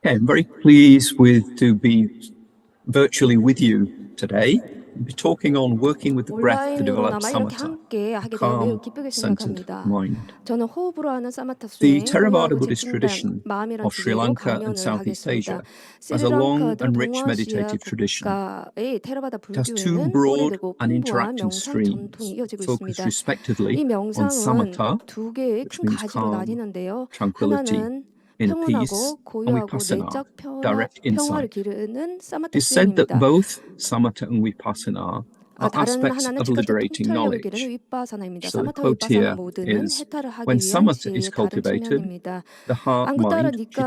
Okay, I'm very pleased to be virtually with you today. We'll be talking on working with the breath to develop 온라인으로나마 이렇게 samatha, 함께 a 하게 되어 매우 calm, 기쁘게 centered 생각합니다. mind. 저는 호흡으로 하는 사마타 The 수행, Theravada 공유하고 Buddhist 집중된 tradition 마음이란 of Sri 주제로 Lanka and 강연을 Southeast 하겠습니다. Asia has a long 스리랑카 등 and rich 동아시아 meditative tradition. 국가의 테라바다 It has two 불교에는 broad 오래되고 and 풍부한 interacting 명상 전통이 streams 이어지고 focused 있습니다. respectively 이 on 명상은 samatha, 두 개의 which 큰 means 가지로 calm, 나뉘는데요. tranquility, 하나는 inner peace, 평온하고 and 고요하고 vipassana, 내적 direct 평화를 insight. 기르는 사마타 It is said that 수행입니다. both samatha and vipassana are 다른 aspects 하나는 of 즉각적 liberating 통찰력을 기르는 knowledge. 윗바사나입니다. So the 사마타 quote 윗바사나 here 모두는 is, 해탈을 when 하기 위한 samatha is 지혜의 다른 cultivated, 측면입니다. the heart, 안구따라 mind, chitta,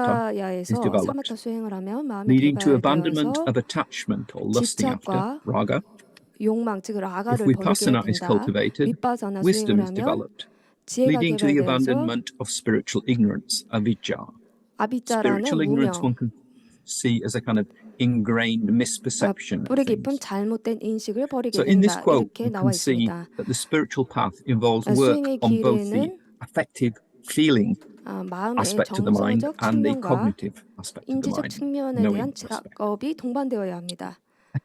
is 니카야에서 developed, 사마타 수행을 하면 마음이 leading to abandonment 개발되어서 of attachment or lusting after, 집착과 raga. 욕망 즉 If 라가를 버리게 vipassana is 된다. cultivated, 윗바사나 wisdom 수행을 is 하면 developed, 지혜가 leading to the 개발되어서 abandonment of spiritual ignorance, avidya. 아비짜라는 Spiritual ignorance 무명, one can see as a kind of ingrained misperception of 뿌리 깊은 things. 잘못된 인식을 버리게 So in this 된다. quote, 이렇게 you can 나와 see 있습니다. that the spiritual path involves work 수행의 on both the 길에는 affective feeling 마음의 aspect of the mind 정서적 and the 측면과 cognitive aspect of the 인지적 mind, 측면에 knowing 대한 aspect. 작업이 동반되어야 합니다.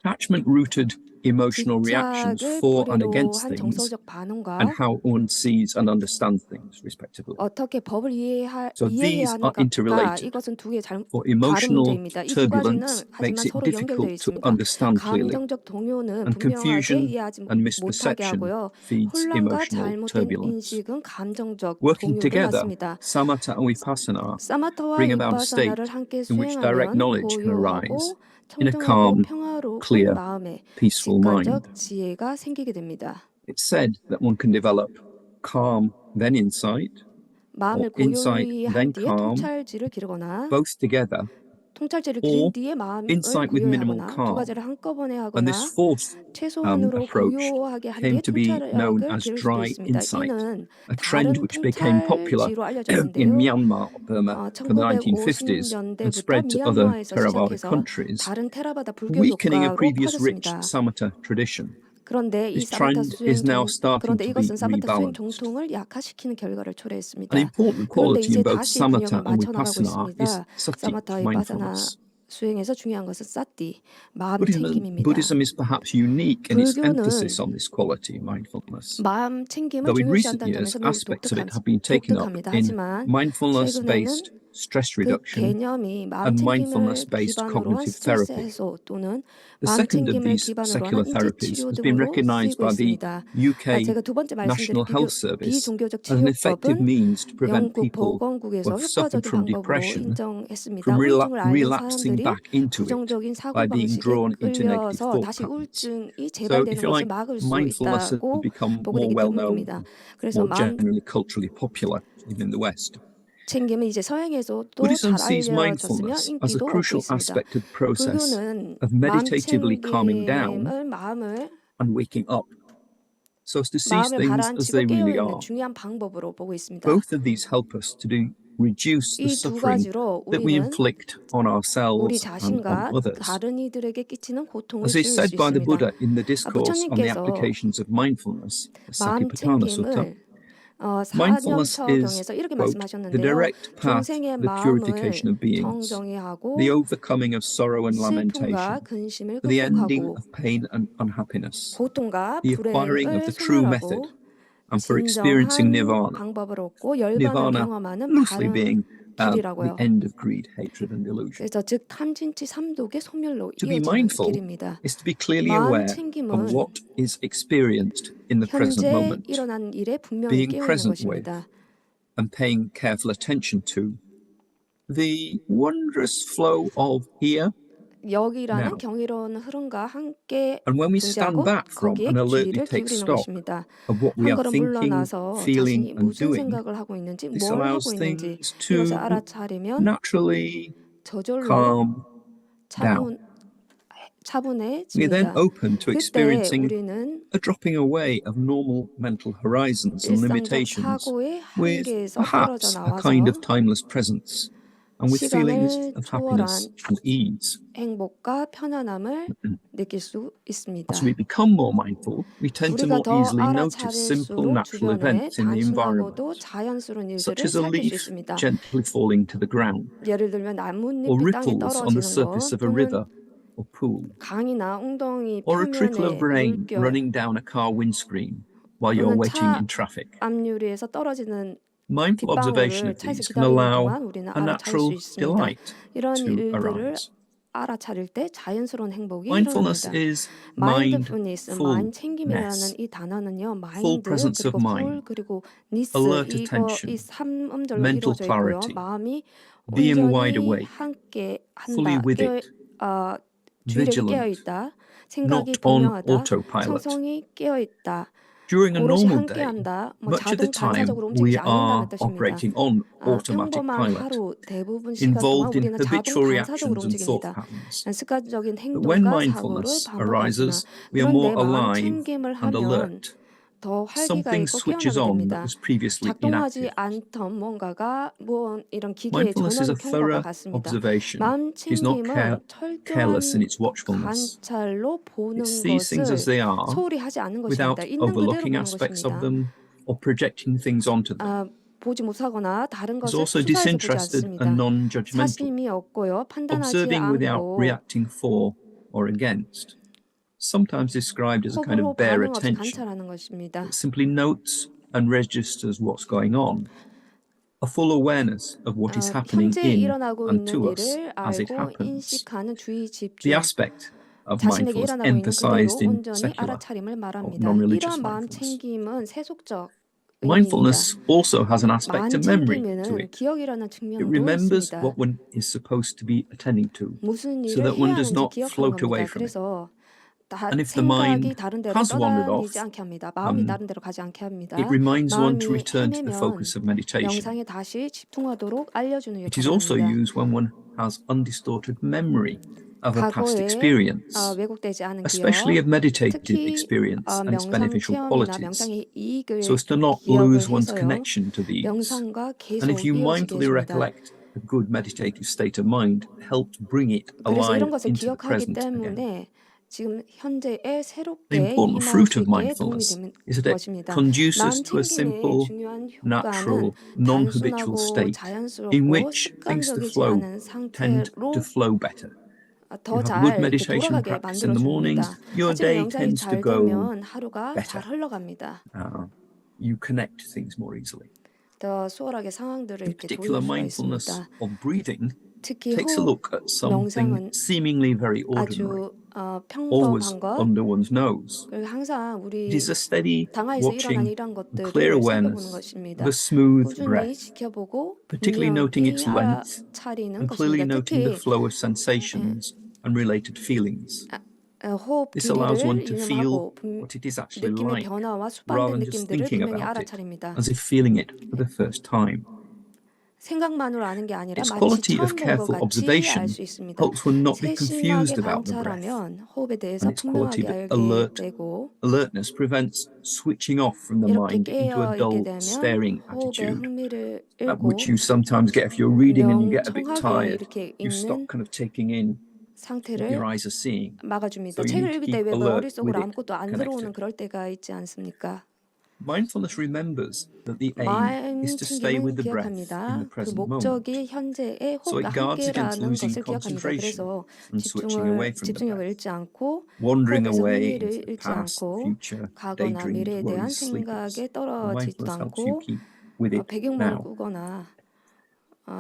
Attachment-rooted emotional reactions 집착을 for and 뿌리로 against 한 things 정서적 반응과 and how one sees and understands things, respectively. 어떻게 법을 So 이해해야 these are 하는가, interrelated. 이것은 두 개의 다른 For emotional 문제입니다. 이 두 turbulence 가지는 makes 하지만 it 서로 연결되어 difficult to 있습니다. understand clearly, 감정적 동요는 and 분명하게 confusion 이해하지 and 못하게 misperception 하고요. feeds 혼란과 emotional 잘못된 turbulence. 인식은 감정적 Working 동요를 together, 낳습니다. samatha and vipassana 사마타와 bring about a 윗바사나를 state 함께 in which direct 수행하면 knowledge can arise 고요하고 in a 청정하고 calm, 평화로운 clear, 마음에 peaceful mind. 직관적 지혜가 생기게 됩니다. It's said that one can develop calm, then insight, or 마음을 insight, 고요히 한 then 뒤에 calm, 통찰지를 기르거나 both together, 통찰지를 or 기른 뒤에 마음을 insight with 고요히 minimal 하거나 두 calm. 가지를 한꺼번에 And this 하거나 fourth 최소한으로 approach 고요하게 한 came 뒤에 to be known 통찰력을 as 기를 수도 dry 있습니다. insight, 이는 a trend 다른 which became popular 통찰지로 알려져 in 있는데요. Myanmar or Burma for the 1950s and 1950년대부터 spread to other 미얀마에서 Theravada 시작해서 countries, 다른 테라바다 불교 weakening a 국가로 previous rich 퍼졌습니다. samatha tradition. 그런데 이 This 사마타 trend is 수행 now starting 그런데 to be 이것은 사마타 수행 rebalanced. 정통을 약화시키는 결과를 An 초래했습니다. important 그런데 quality 이제 in both 다시 균형을 samatha and 맞춰 나가고 vipassana is 있습니다. sati, 사마타 위파사나 mindfulness. 수행에서 중요한 것은 사티, 마음 챙김입니다. Buddhism is perhaps unique in its emphasis 불교는 on this quality, mindfulness. 마음 챙김을 Though in recent 중요시한다는 years, 점에서 매우 aspects of it have been taken up 독특합니다. in 하지만 최근에는 mindfulness-based stress 그 reduction 개념이 마음 and 챙김을 mindfulness-based 기반으로 한 cognitive 스트레스 therapy. 해소 또는 The 마음 second of 챙김을 these 기반으로 secular 한 인지 therapies 치료 has been 등으로 recognized 쓰이고 by the 있습니다. UK 제가 두 번째 말씀드린 National Health Service 비종교적 as an effective 치료법은 means to prevent 영국 people who 보건국에서 have suffered 효과적인 from 방법으로 depression 인정했습니다. from 우울증을 앓는 relapsing 사람들이 back into it 부정적인 by being 사고방식에 drawn into negative 끌려서 thought 다시 patterns. 우울증이 So, if 재발되는 you 것을 like, 막을 수 mindfulness has 있다고 become 보고 more 있기 well known, 때문입니다. 그래서 more 마음 generally culturally popular, even in the West. 챙김은 이제 서양에서도 Buddhism 잘 sees 알려졌으며 mindfulness as a 인기도 얻고 crucial 있습니다. aspect of the process 불교는 of 마음 meditatively calming down 챙김을 마음을 and waking up, so as to see things as 가라앉히고 they really 깨어있는 are. 중요한 방법으로 보고 있습니다. Both of these help us to reduce the 이 두 suffering 가지로 that we 우리는 inflict on 우리 ourselves and on 자신과 others. 다른 이들에게 끼치는 고통을 As is 줄일 수 said by the 있습니다. Buddha in the discourse on the 부처님께서 applications of mindfulness, the 마음 Satipatthana Sutta, 챙김을 mindfulness is, 사념처경에서 이렇게 quote, the 말씀하셨는데요. direct path 중생의 to the purification 마음을 of beings, 정정히 the 하고 overcoming of sorrow and 슬픔과 lamentation, 근심을 the ending 극복하고 of pain and unhappiness, 고통과 the acquiring of 불행을 the true method, 소멸하고 and for experiencing 진정한 nirvana. 방법을 얻고 열반을 Nirvana 경험하는 loosely 바른 being the 길이라고요. end of greed, hatred, and delusion. 그래서 즉 탐진치 삼독의 소멸로 To be 이어지는 mindful 길입니다. is to be clearly 마음 aware of 챙김은 what is experienced in the present 현재 moment, 일어난 일에 분명히 being 깨어있는 present with, 것입니다. and paying careful attention to the wondrous flow of here, 여기라는 now. 경이로운 흐름과 함께 And when we stand 존재하고 back from 거기에 and alertly 주의를 take 기울이는 stock 것입니다. of what we 한 are 걸음 thinking, 물러나서 feeling, 자신이 and 무슨 doing, 생각을 하고 있는지 this 뭘 하고 allows 있는지 things 이것을 to 알아차리면 naturally 저절로 calm down. We are then 차분해집니다. open to 그때 experiencing 우리는 a dropping away of normal mental horizons and 일상적 limitations 사고의 with 한계에서 떨어져 perhaps a kind 나와서 of timeless presence. and with feelings 시간을 of happiness 초월한 and ease. 행복과 편안함을 느낄 수 있습니다. As we become more mindful, we tend to 우리가 more 더 easily notice simple 알아차릴수록 natural 주변의 events in the environment, 단순하고도 자연스러운 such 일들을 as a 살필 수 leaf 있습니다. gently falling to the ground, 예를 들면 or 나뭇잎이 땅에 ripples on the 떨어지는 surface 것 of a 또는 river or pool, 강이나 웅덩이 or a trickle of 표면에 rain 물결 running down a car windscreen while you're 또는 waiting 차 in traffic. 앞유리에서 떨어지는 Mindful observation 빗방울을 of 차에서 these can 기다리는 allow 동안 우리는 a 알아차릴 수 natural 있습니다. delight 이런 to 일들을 arise. 알아차릴 때 자연스러운 행복이 Mindfulness 일어납니다. is mind 마인드풀니스, fullness, 마인 챙김이라는 이 단어는요, full 마인드 presence of 그리고 풀 mind, 그리고 니스 alert 이 attention, 3음절로 mental 이루어져 있고요. clarity, 마음이 being wide 온전히 awake, 함께 fully 한다, with it, 주의력이 깨어 vigilant, 있다, 생각이 not on 분명하다, autopilot. 청성이 깨어 있다. During a 오롯이 normal day, 함께한다. much of the 자동 time 반사적으로 we 움직이지 않는다는 are 뜻입니다. operating on automatic 평범한 pilot, 하루 대부분 시간 동안 involved in 우리는 자동 habitual 반사적으로 reactions and thought 움직입니다. patterns. 습관적인 But when 행동과 사고를 mindfulness 반복하지만 arises, we are 그런데 more 마음 alive 챙김을 and 하면 alert. 더 활기가 Something 있고 switches 깨어나게 on that 됩니다. was previously 작동하지 inactive. 않던 뭔가가 이런 기계의 Mindfulness is a 전원 켠 것과 thorough 같습니다. observation. 마음 It is not 챙김은 careless in 철저한 its watchfulness. 관찰로 보는 It sees things as 것을 they are 소홀히 하지 않는 without 것입니다. 있는 그대로 overlooking 보는 aspects of 것입니다. them or projecting things onto them. 보지 못하거나 다른 It's 것을 also 투사해서 보지 disinterested 않습니다. and non-judgmental, 사심이 없고요. 판단하지 observing without 않고 reacting for or against. Sometimes described as a kind 호불호 of bare 반응 없이 attention. 관찰하는 것입니다. It simply notes and registers what's going on. A full awareness of what is happening 현재 in 일어나고 and 있는 to us 일을 as it 알고 happens. 인식하는 주의 The 집중, aspect of 자신에게 mindfulness 일어나고 있는 그대로 emphasized in 온전히 secular 알아차림을 or 말합니다. non-religious 이러한 마음 mindfulness. 챙김은 세속적 의미입니다. Mindfulness also has an aspect 마음 of memory to 챙김에는 it. 기억이라는 It 측면도 remembers 있습니다. what one is supposed to be attending to, 무슨 so 일을 that one 해야 does 하는지 not 기억하는 float away 겁니다. from it. 그래서 And if the 생각이 mind 다른 데로 has wandered off, 떠다니지 않게 합니다. 마음이 다른 데로 가지 않게 합니다. it reminds one to 마음이 return to the 헤매면 focus of meditation. 명상에 다시 집중하도록 알려주는 It is 역할을 also 합니다. used when one has undistorted memory of a past 과거에 experience, 왜곡되지 않은 기억, especially of meditative 특히 experience and its 명상 beneficial 체험이나 qualities, 명상의 이익을 so as to not 기억을 lose one's 해서요. connection to these. 명상과 And if 계속 you 이어지게 mindfully 해줍니다. recollect a good meditative state of mind, helped bring it 그래서 alive 이런 것을 into the 기억하기 present again. 때문에 지금 현재에 The 새롭게 important 임할 fruit 수 of 있게 도움이 mindfulness 되는 is that it 것입니다. conduces 마음 to a 챙김의 simple, 중요한 natural, 효과는 non-habitual 단순하고 state in 자연스럽고 which things to 습관적이지 flow 않은 tend to 상태로 flow better. You 더 have 잘 good 이렇게 meditation 돌아가게 practice in the mornings, 만들어줍니다. your 아침에 day 명상이 tends to 잘 go 되면 하루가 better. 잘 흘러갑니다. You connect things more easily. 더 수월하게 상황들을 In 이렇게 particular, 돌릴 수가 mindfulness 있습니다. of breathing 특히 takes a 호흡 look at something 명상은 seemingly very ordinary, 아주 always 평범한 것, under one's nose. 그리고 항상 It 우리 is a steady 당하에서 일어난 watching 이런 and clear 것들을 살펴보는 awareness of 것입니다. a smooth 꾸준히 breath, 지켜보고 particularly noting its 분명히 length 알아차리는 and clearly 것입니다. noting the 특히 flow of sensations and related feelings. 호흡 This allows one 길이를 to feel 유념하고 what it is actually 느낌의 like, 변화와 rather 수반된 than just 느낌들을 thinking 분명히 about it 알아차립니다. as if feeling it for the first time. 생각만으로 아는 게 아니라 Its 마치 quality of 처음 본 것 careful 같이 알 observation 수 있습니다. helps one not be 세심하게 confused about the breath, 관찰하면 호흡에 대해서 and its quality 분명하게 of 알게 되고 alertness prevents switching off from the 이렇게 mind into a 깨어 있게 dull, 되면 staring 호흡에 attitude, 흥미를 which 잃고 you sometimes get if you're reading and you get a bit 명청하게 tired. 이렇게 You stop 읽는 kind of taking in what your 상태를 eyes are seeing. 막아줍니다. So you 책을 need to 읽을 때 keep 왜 alert 머릿속으로 with it 아무것도 안 connected. 들어오는 그럴 때가 있지 않습니까? Mindfulness remembers that the aim 마음 is to stay with 챙김은 the breath in 기억합니다. the 그 present moment. 목적이 현재의 So 호흡과 it guards against 함께라는 losing 것을 기억합니다. concentration 그래서 and switching away from the 집중력을 breath, 잃지 않고 wandering 호흡에서 away 흥미를 into the 잃지 past, 않고 future, 과거나 daydreams, 미래에 대한 worries, sleepings. 생각에 And 떨어지지도 mindfulness helps you 않고 keep with it 배경음악을 now. 끄거나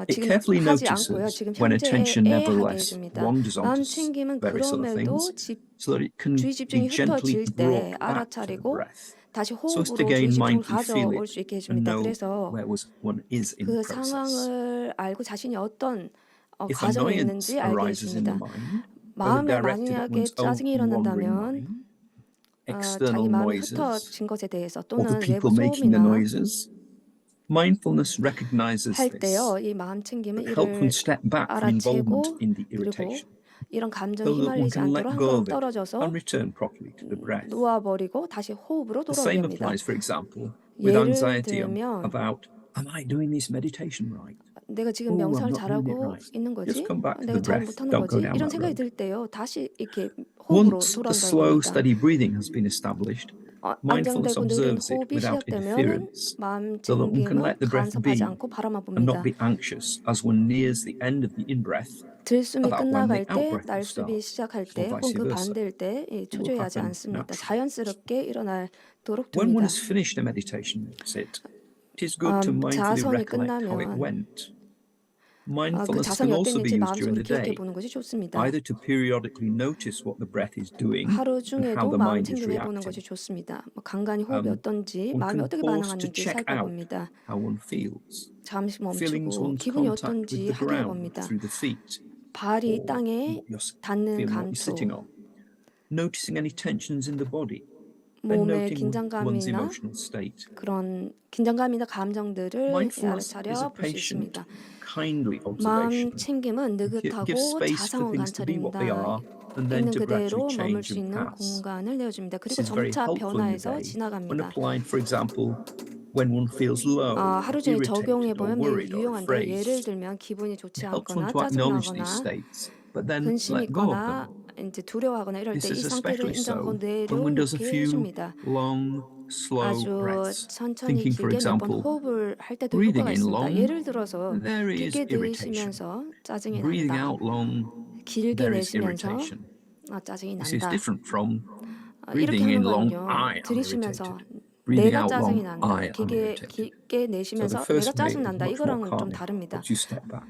It 지금 carefully 하지 않고요. notices 지금 when attention 현재에 하게 nevertheless 해줍니다. wanders 마음 onto 챙김은 various other 그럼에도 things, so that it can 주의 be 집중이 gently 흩어질 때 brought back to the 알아차리고 breath, 다시 so as to 호흡으로 gain 주의 집중을 mindfully feel 가져올 it 수 있게 and 해줍니다. know 그래서 where one is in the 그 process. 상황을 알고 자신이 어떤 If 과정에 annoyance 있는지 알게 arises in the 해줍니다. mind, whether 마음에 directed at 만약에 one's own 짜증이 wandering 일어난다면 mind, 자기 external 마음이 noises, 흩어진 것에 대해서 or the 또는 people 외부 making the 소음이나 noises, mindfulness recognizes 할 this, 때요, 이 마음 챙김은 but help one 이를 step back from involvement 알아채고 in the 그리고 irritation, 이런 감정에 so that one 휘말리지 can let 않도록 한 go 걸음 of it 떨어져서 and return properly to the breath. 놓아버리고 다시 호흡으로 The 돌아오게 same 합니다. applies, for example, with 예를 anxiety 들면 about Am I doing this meditation right? 내가 지금 Oh, I'm 명상을 not doing it 잘하고 right. 있는 Just 거지? come back to 내가 the 잘 breath. 못하는 Don't go 거지? down 이런 that 생각이 road. 들 때요. 다시 이렇게 호흡으로 Once the 돌아온다는 slow, 겁니다. steady breathing has been established, mindfulness 안정되고 느린 observes it 호흡이 without 시작되면은 interference, 마음 so that one can 챙김은 let the breath 간섭하지 be 않고 바라만 and not 봅니다. be anxious as one nears the end of the in-breath 들숨이 about when the 끝나갈 때, out-breath will 날숨이 start, 시작할 or 때, 혹은 vice 그 versa. 반대일 때 It will 초조해하지 happen 않습니다. naturally. 자연스럽게 일어나도록 When one 둡니다. has finished a meditation sit, it is good to mindfully 자성이 recollect how it 끝나면 went. 그 Mindfulness 자성이 can also be 어땠는지 used during 마음속으로 the 기억해 day, 보는 것이 좋습니다. either to periodically notice what the breath is doing 하루 and how 중에도 the 마음 mind is 챙김해 보는 것이 reacting. 좋습니다. 간간히 호흡이 어떤지, One 마음이 can 어떻게 pause to 반응하는지 check out 살펴봅니다. how one feels. 잠시 Feelings 멈추고 one's 기분이 contact with 어떤지 the 확인해 ground 봅니다. through the feet, 발이 or 땅에 what you're 닿는 feeling, what you're sitting 감촉, on. Noticing any tensions in the body, 몸의 then noting one's 긴장감이나 emotional state. 그런 긴장감이나 감정들을 Mindfulness is a 알아차려 볼 수 patient, 있습니다. kindly 마음 observation. 챙김은 Give 느긋하고 space for 자상한 things to be what they 관찰입니다. are, and then 있는 to gradually 그대로 머물 change 수 and 있는 pass. 공간을 내어줍니다. This 그리고 is very 점차 helpful in the 변화해서 day when 지나갑니다. applying, for example, when one feels low, 하루 or 종일 irritated, or 적용해보면 매우 worried, or 유용한데, afraid. 예를 들면 기분이 좋지 It helps one 않거나 to acknowledge these 짜증나거나 states, but then 근심 let go of 있거나 them. 이제 두려워하거나 이럴 때 This 이 is 상태를 especially 인정하고 so when one does a 내려놓게 few 해줍니다. long, slow 아주 breaths. 천천히 Thinking, for 길게 몇 번 example, 호흡을 할 때도 breathing 효과가 in 있습니다. long, 예를 들어서 there is 깊게 irritation. 들이쉬면서 짜증이 Breathing 난다. out long, 길게 there is 내쉬면서 irritation. 짜증이 This is 난다. different from 이렇게 breathing 하는 in long, 거는요. I am 들이쉬면서 irritated. Breathing 내가 out 짜증이 long, 난다. I am irritated. 깊게 So the 내쉬면서 내가 first way 짜증 is 난다. much more 이거랑은 좀 calming, 다릅니다. helps you step back.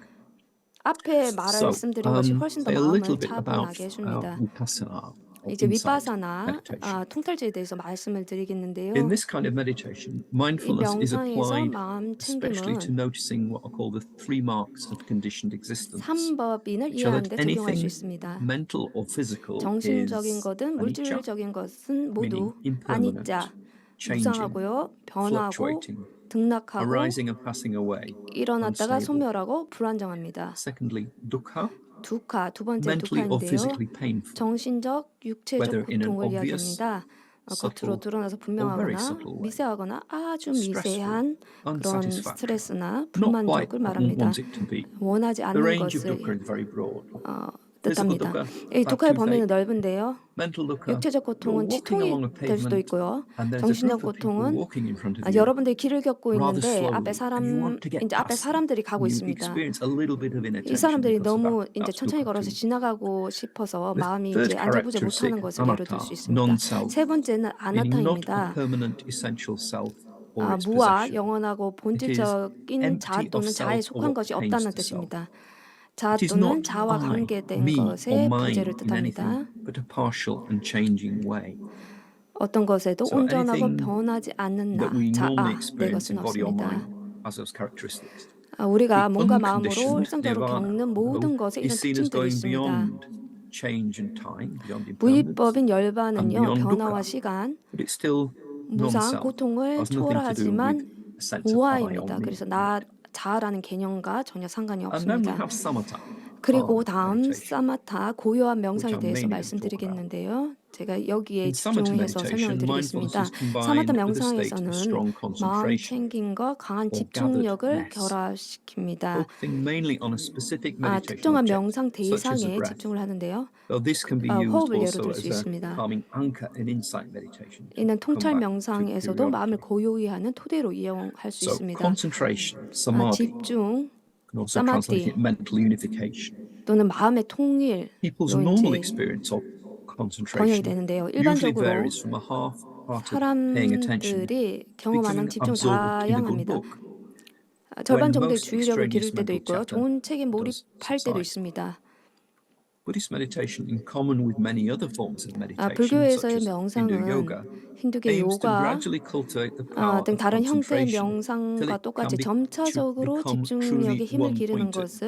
앞에 So, 말씀드린 것이 훨씬 더 say a little 마음을 bit about 차분하게 해줍니다. vipassana, or 이제 insight 위파사나 meditation. 통탈지에 대해서 말씀을 In 드리겠는데요. this kind of meditation, 이 mindfulness is 명상에서 applied 마음 especially to 챙김은 noticing what are called the three marks of conditioned existence, 삼법인을 which are 이해하는 that 데 적용할 수 anything 있습니다. mental or physical 정신적인 is 거든 anicca, 물질적인 것은 meaning 모두 impermanent, 아니짜, changing, 무상하고요, 변하고, fluctuating, 등락하고, arising and passing away, 일어났다가 unstable. 소멸하고 불안정합니다. Secondly, dukkha, 두카, 두 번째 mentally or 두카인데요. physically painful, 정신적, 육체적 whether in an 고통을 obvious, 이야기합니다. 겉으로 subtle, 드러나서 or very 분명하거나 subtle way. 미세하거나 아주 Stressful, 미세한 그런 unsatisfactory, 스트레스나 not quite 불만족을 what one 말합니다. wants it to be. 원하지 The 않는 range of 것을 dukkha is very broad. 뜻합니다. Physical dukkha, 이 bad 두카의 범위는 toothache. 넓은데요. Mental dukkha, 육체적 you're 고통은 walking 치통이 along a 될 수도 pavement 있고요. and there's a 정신적 group of people 고통은 walking in front of you 여러분들이 길을 걷고 rather 있는데 slowly 앞에 and you want to get 이제 앞에 past them. 사람들이 가고 You 있습니다. experience a little bit of 이 inattention 사람들이 because of 너무 that. 이제 That's 천천히 dukkha 걸어서 too. 지나가고 싶어서 The 마음이 third 이제 안절부절 못하는 characteristic, 것을 예로 들 수 anatta, 있습니다. non-self, 세 번째는 meaning not a 아나타입니다. permanent essential self or its 무아, possession. 영원하고 It is 본질적인 자 empty of 또는 자에 self or 속한 what 것이 pertains 없다는 to self. 뜻입니다. 자 It is 또는 not 자와 I, 관계된 me, or 것의 mine 부재를 in anything 뜻합니다. but a partial and changing way. 어떤 것에도 So 온전하고 anything 변하지 않는 that 나, we normally 자아, 내 experience 것은 in body or 없습니다. mind has those characteristics. 우리가 The 몸과 마음으로 unconditioned 일상적으로 nirvana, 겪는 모든 것에 이런 is seen as 특징들이 going 있습니다. beyond change and time, beyond impermanence, 무위법인 and 열반은요, beyond 변화와 dukkha. 시간, But it's still 무상, non-self. 고통을 Has nothing to do with 초월하지만 a sense of I or 무아입니다. me. 그래서 나, 자아라는 개념과 전혀 상관이 And then we 없습니다. have samatha, 그리고 calm 다음 meditation, 사마타, 고요한 명상에 which I'm 대해서 mainly going to talk about. 말씀드리겠는데요. 제가 여기에 In samatha 집중해서 설명을 meditation, mindfulness 드리겠습니다. is combined 사마타 with a state of 명상에서는 strong 마음 concentration 챙김과 강한 or 집중력을 gatheredness, 결합시킵니다. focusing mainly on a specific meditation 특정한 object, 명상 such as the 대상에 breath. 집중을 하는데요. Though this can be used 호흡을 예로 also 들 수 as a 있습니다. calming anchor in insight meditation. 이는 Come 통찰 back to 명상에서도 마음을 periodically. 고요히 하는 토대로 이용할 수 So 있습니다. concentration, samadhi, 집중, can also translate 사마디 it mental unification. 또는 마음의 통일로 People's normal 이제 experience of 번역이 concentration 되는데요. usually 일반적으로 varies from a half-hearted paying attention 사람들이 to 경험하는 becoming 집중 absorbed in a good 다양합니다. book. 절반 When 정도의 most 주의력을 기를 extraneous 때도 mental 있고요. chatter 좋은 책에 does 몰입할 때도 subside. 있습니다. Buddhist meditation, in common with many other forms of meditation, such 불교에서의 as Hindu 명상은 yoga, 힌두계 aims to 요가 gradually cultivate the power 등 of 다른 형태의 concentration till 명상과 it 똑같이 can 점차적으로 become 집중력의 truly 힘을 기르는 one-pointed, 것을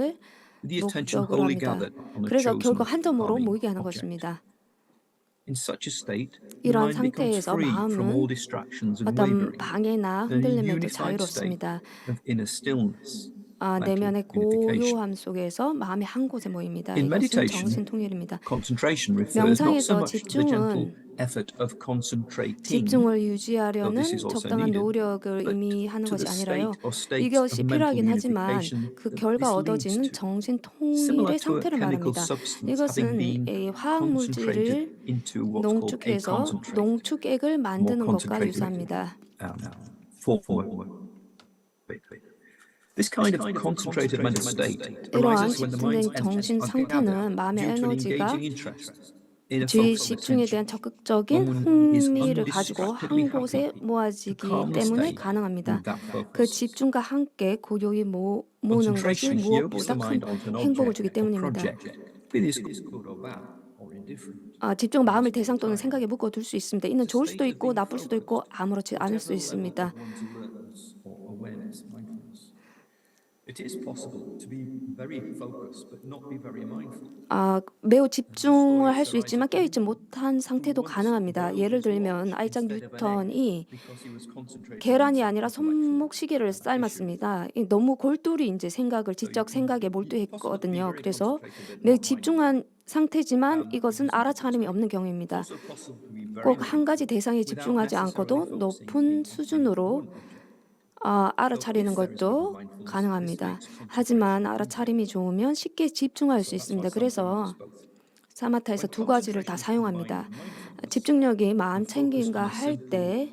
with the attention 목적으로 wholly 합니다. gathered on a 그래서 결국 chosen 한 점으로 calming 모이게 하는 object. 것입니다. In such a state, the 이러한 mind becomes 상태에서 free from all 마음은 distractions and 어떤 wavering, 방해나 in a 흔들림에도 unified state 자유롭습니다. of inner stillness. 내면의 unification. 고요함 속에서 마음이 한 곳에 모입니다. In 이것은 meditation, 정신 통일입니다. concentration refers not so 명상에서 much to the gentle 집중은 effort of concentrating, 집중을 though this 유지하려는 is also 적당한 needed, 노력을 but 의미하는 to the 것이 아니라요. state or states of 이것이 mental 필요하긴 하지만 unification 그 that 결과 this leads 얻어지는 to. 정신 Similar 통일의 to a 상태를 chemical 말합니다. substance having 이것은 been 이 화학 concentrated 물질을 into what's called a 농축해서 concentrate, 농축액을 more 만드는 것과 concentrated 유사합니다. form. This kind of concentrated mental state 이러한 arises when the mind's 집중된 정신 energies are 상태는 gathered 마음의 due to an 에너지가 engaging interest in a 주의 focused 집중에 대한 attention. 적극적인 One is 흥미를 가지고 undistractedly 한 곳에 happy to 모아지기 calmly 때문에 stay 가능합니다. with that 그 focus. 집중과 함께 고요히 모으는 것이 Concentration yokes 무엇보다 the 큰 mind onto an 행복을 주기 object or 때문입니다. project, be this good or bad or indifferent. 집중 마음을 대상 또는 생각에 묶어둘 수 있습니다. 이는 The 좋을 state 수도 of 있고 being 나쁠 수도 있고 focused, 아무렇지 않을 수도 whatever level 있습니다. of one's alertness or awareness, mindfulness. It is possible to be very focused but not be very mindful. 매우 집중을 할 수 있지만 깨어있지 못한 상태도 가능합니다. 예를 들면 아이작 뉴턴이 Because he was concentrating 계란이 아니라 손목시계를 삶았습니다. 너무 골똘히 이제 지적 생각에 몰두했거든요. 그래서 매우 집중한 상태지만 이것은 알아차림이 없는 경우입니다. also possible to be very 꼭 한 가지 mindful 대상에 집중하지 않고도 높은 수준으로 알아차리는 것도 가능합니다. 하지만 알아차림이 좋으면 쉽게 집중할 수 있습니다. 그래서 사마타에서 두 가지를 다 사용합니다. 집중력이 마음 챙김과 할 때,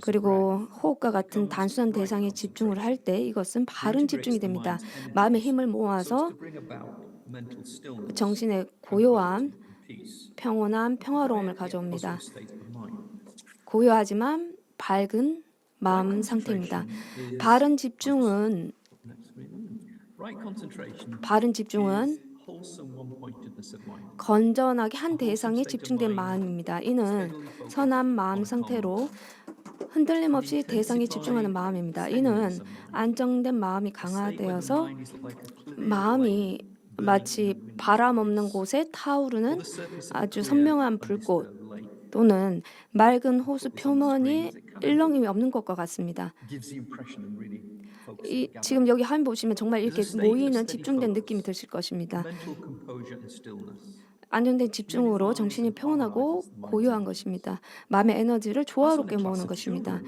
그리고 호흡과 같은 단순한 대상에 집중을 할 때 이것은 바른 집중이 됩니다. 마음의 힘을 모아서 정신의 고요함, 평온함, 평화로움을 가져옵니다. 고요하지만 밝은 마음 상태입니다. 바른 집중은 건전하게 한 대상에 집중된 마음입니다. 이는 선한 마음 상태로 흔들림 없이 대상에 집중하는 마음입니다. 이는 안정된 마음이 강화되어서 마음이 마치 바람 없는 곳에 타오르는 아주 선명한 불꽃 또는 맑은 호수 표면이 일렁임이 없는 것과 같습니다. 지금 여기 화면 보시면 정말 이렇게 모이는 집중된 느낌이 드실 것입니다. 안정된 집중으로 정신이 평온하고 고요한 것입니다. 마음의 에너지를 조화롭게 모으는 것입니다.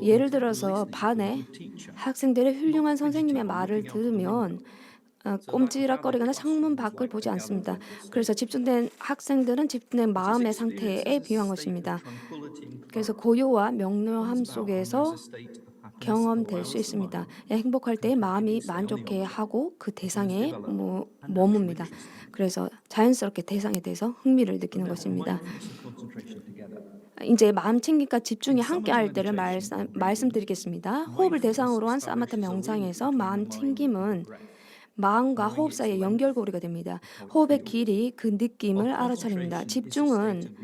예를 들어서 반에 학생들의 훌륭한 선생님의 말을 들으면 꼼지락거리거나 창문 밖을 보지 않습니다. 그래서 집중된 학생들은 집중된 마음의 상태에 비유한 것입니다. 그래서 고요와 명료함 속에서 경험될 수 있습니다. 행복할 때 마음이 만족해하고 그 대상에 머뭅니다. 그래서 자연스럽게 대상에 대해서 흥미를 느끼는 것입니다. 이제 마음 챙김과 집중이 함께할 때를 말씀드리겠습니다. 호흡을 대상으로 한 사마타 명상에서 마음 챙김은 마음과 호흡 사이의 연결고리가 됩니다. 호흡의 길이 그 느낌을 알아차립니다. 집중은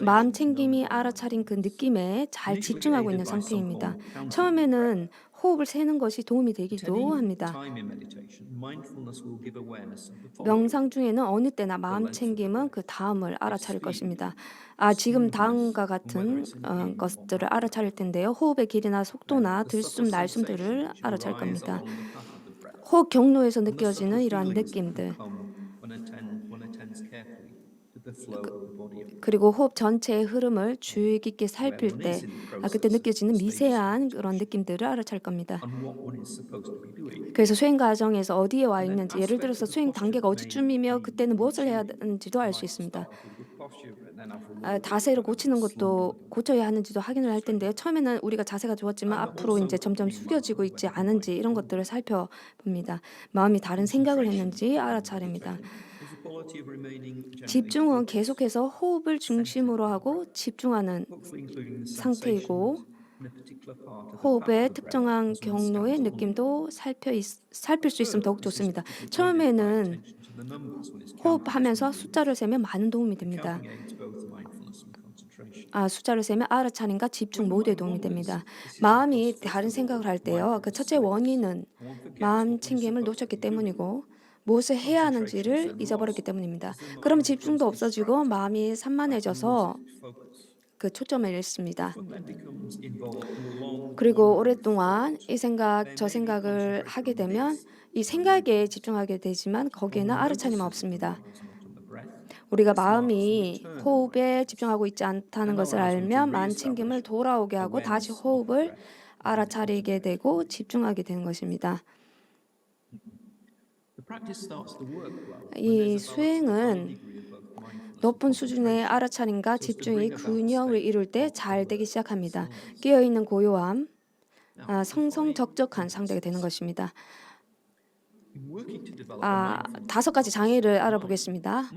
마음 챙김이 알아차린 그 느낌에 잘 집중하고 있는 상태입니다. 처음에는 호흡을 세는 것이 도움이 되기도 합니다. 명상 중에는 어느 때나 마음 챙김은 그 다음을 알아차릴 것입니다. 지금 다음과 같은 것들을 알아차릴 텐데요. 호흡의 길이나 속도나 들숨, 날숨들을 알아차릴 겁니다. 호흡 경로에서 느껴지는 이러한 느낌들, 그리고 호흡 전체의 흐름을 주의 깊게 살필 때 그때 느껴지는 미세한 그런 느낌들을 알아차릴 겁니다. 그래서 수행 과정에서 어디에 와 있는지, 예를 들어서 수행 단계가 어디쯤이며 그때는 무엇을 해야 하는지도 알 수 있습니다. 자세를 고치는 것도 고쳐야 하는지도 확인을 할 텐데요. 처음에는 우리가 자세가 좋았지만 앞으로 이제 점점 숙여지고 있지 않은지 이런 것들을 살펴봅니다. 마음이 다른 생각을 했는지 알아차립니다. 집중은 계속해서 호흡을 중심으로 하고 집중하는 상태이고 호흡의 특정한 경로의 느낌도 살필 수 있으면 더욱 좋습니다. 처음에는 호흡하면서 숫자를 세면 많은 도움이 됩니다. 숫자를 세면 알아차림과 집중 모두에 도움이 됩니다. 마음이 다른 생각을 할 때요. 그 첫째 원인은 마음 챙김을 놓쳤기 때문이고 무엇을 해야 하는지를 잊어버렸기 때문입니다. 그러면 집중도 없어지고 마음이 산만해져서 그 초점을 잃습니다. 그리고 오랫동안 이 생각 저 생각을 하게 되면 이 생각에 집중하게 되지만 거기에는 알아차림은 없습니다. 우리가 마음이 호흡에 집중하고 있지 않다는 것을 알면 만챙김을 돌아오게 하고 다시 호흡을 알아차리게 되고 집중하게 되는 것입니다. 이 수행은 높은 수준의 알아차림과 집중이 균형을 이룰 때 잘 되기 시작합니다. 깨어있는 고요함, 성성적적한 상태가 되는 것입니다. 5가지 장애를 알아보겠습니다.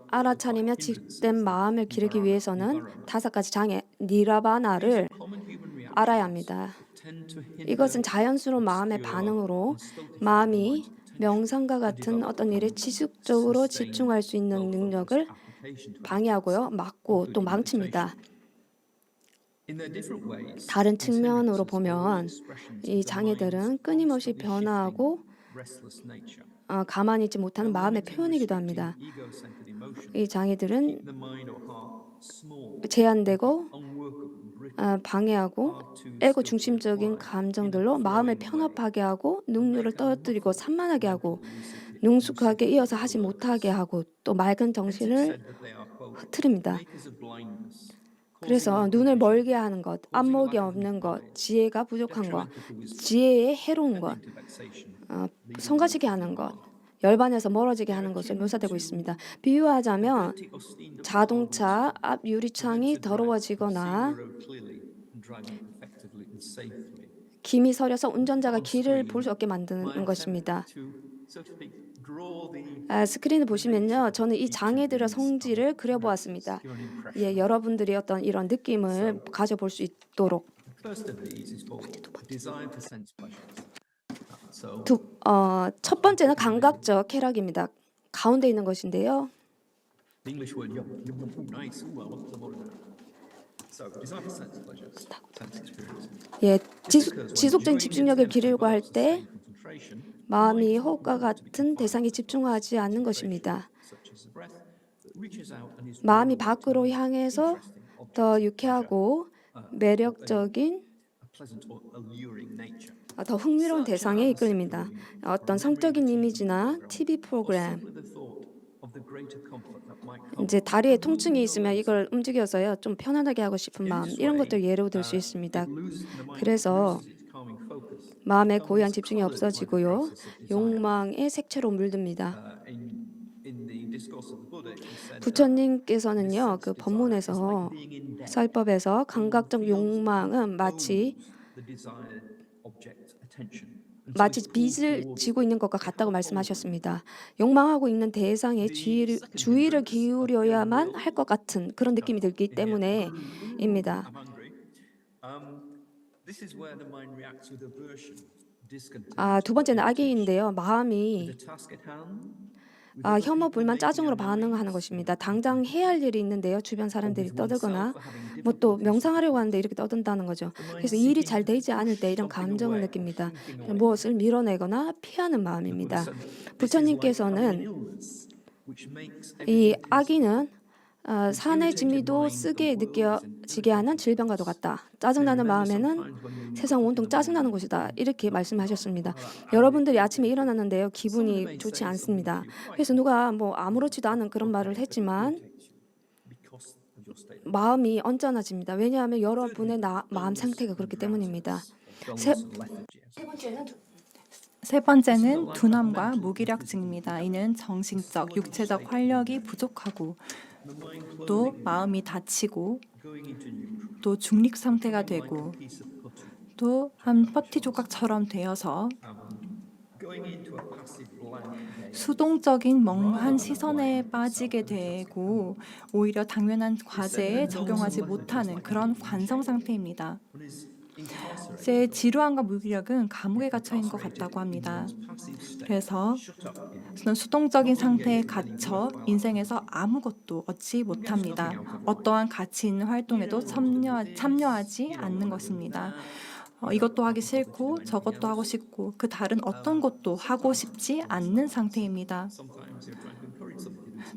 알아차리며 집된 마음을 기르기 위해서는 5가지 장애, 니라바나를 알아야 합니다. 이것은 자연스러운 마음의 반응으로 마음이 명상과 같은 어떤 일에 지속적으로 집중할 수 있는 능력을 방해하고요, 막고 또 망칩니다. 다른 측면으로 보면 이 장애들은 끊임없이 변화하고 가만히 있지 못하는 마음의 표현이기도 합니다. 이 장애들은 제한되고 방해하고 에고 중심적인 감정들로 마음을 편협하게 하고 능률을 떨어뜨리고 산만하게 하고 능숙하게 이어서 하지 못하게 하고 또 맑은 정신을 흐트립니다. 그래서 눈을 멀게 하는 것, 안목이 없는 것, 지혜가 부족한 것, 지혜의 해로운 것, 성가시게 하는 것, 열반에서 멀어지게 하는 것을 묘사되고 있습니다. 비유하자면 자동차 앞 유리창이 더러워지거나 김이 서려서 운전자가 길을 볼 수 없게 만드는 것입니다. 스크린을 보시면요, 저는 이 장애들의 성질을 그려보았습니다. 여러분들이 어떤 이런 느낌을 가져볼 수 있도록. 첫 번째는 감각적 쾌락입니다. 가운데 있는 것인데요. 지속적인 집중력을 기르려고 할 때 마음이 호흡과 같은 대상에 집중하지 않는 것입니다. 마음이 밖으로 향해서 더 유쾌하고 매력적인 더 흥미로운 대상에 이끌립니다. 어떤 성적인 이미지나 TV 프로그램, 이제 다리에 통증이 있으면 이걸 움직여서요 좀 편안하게 하고 싶은 마음, 이런 것들 예로 들 수 있습니다. 그래서 마음의 고요한 집중이 없어지고요, 욕망의 색채로 물듭니다. 부처님께서는요, 그 법문에서 설법에서 감각적 욕망은 마치 빚을 지고 있는 것과 같다고 말씀하셨습니다. 욕망하고 있는 대상에 주의를 기울여야만 할 것 같은 그런 느낌이 들기 때문에입니다. 두 번째는 악의인데요. 마음이 혐오, 불만, 짜증으로 반응하는 것입니다. 당장 해야 할 일이 있는데요, 주변 사람들이 떠들거나 뭐 또 명상하려고 하는데 이렇게 떠든다는 거죠. 그래서 일이 잘 되지 않을 때 이런 감정을 느낍니다. 무엇을 밀어내거나 피하는 마음입니다. 부처님께서는 이 악의는 산의 진미도 쓰게 느껴지게 하는 질병과도 같다. 짜증나는 마음에는 세상 온통 짜증나는 것이다. 이렇게 말씀하셨습니다. 여러분들이 아침에 일어났는데요, 기분이 좋지 않습니다. 그래서 누가 뭐 아무렇지도 않은 그런 말을 했지만 마음이 언짢아집니다. 왜냐하면 여러분의 마음 상태가 그렇기 때문입니다. 세 번째는 둔함과 무기력증입니다. 이는 정신적, 육체적 활력이 부족하고 또 마음이 다치고 또 중립 상태가 되고 또 한 퍼티 조각처럼 되어서 수동적인 멍한 시선에 빠지게 되고 오히려 당면한 과제에 적용하지 못하는 그런 관성 상태입니다. 제 지루함과 무기력은 감옥에 갇혀 있는 것 같다고 합니다. 그래서 저는 수동적인 상태에 갇혀 인생에서 아무것도 얻지 못합니다. 어떠한 가치 있는 활동에도 참여하지 않는 것입니다. 이것도 하기 싫고 저것도 하고 싶고 그 다른 어떤 것도 하고 싶지 않는 상태입니다.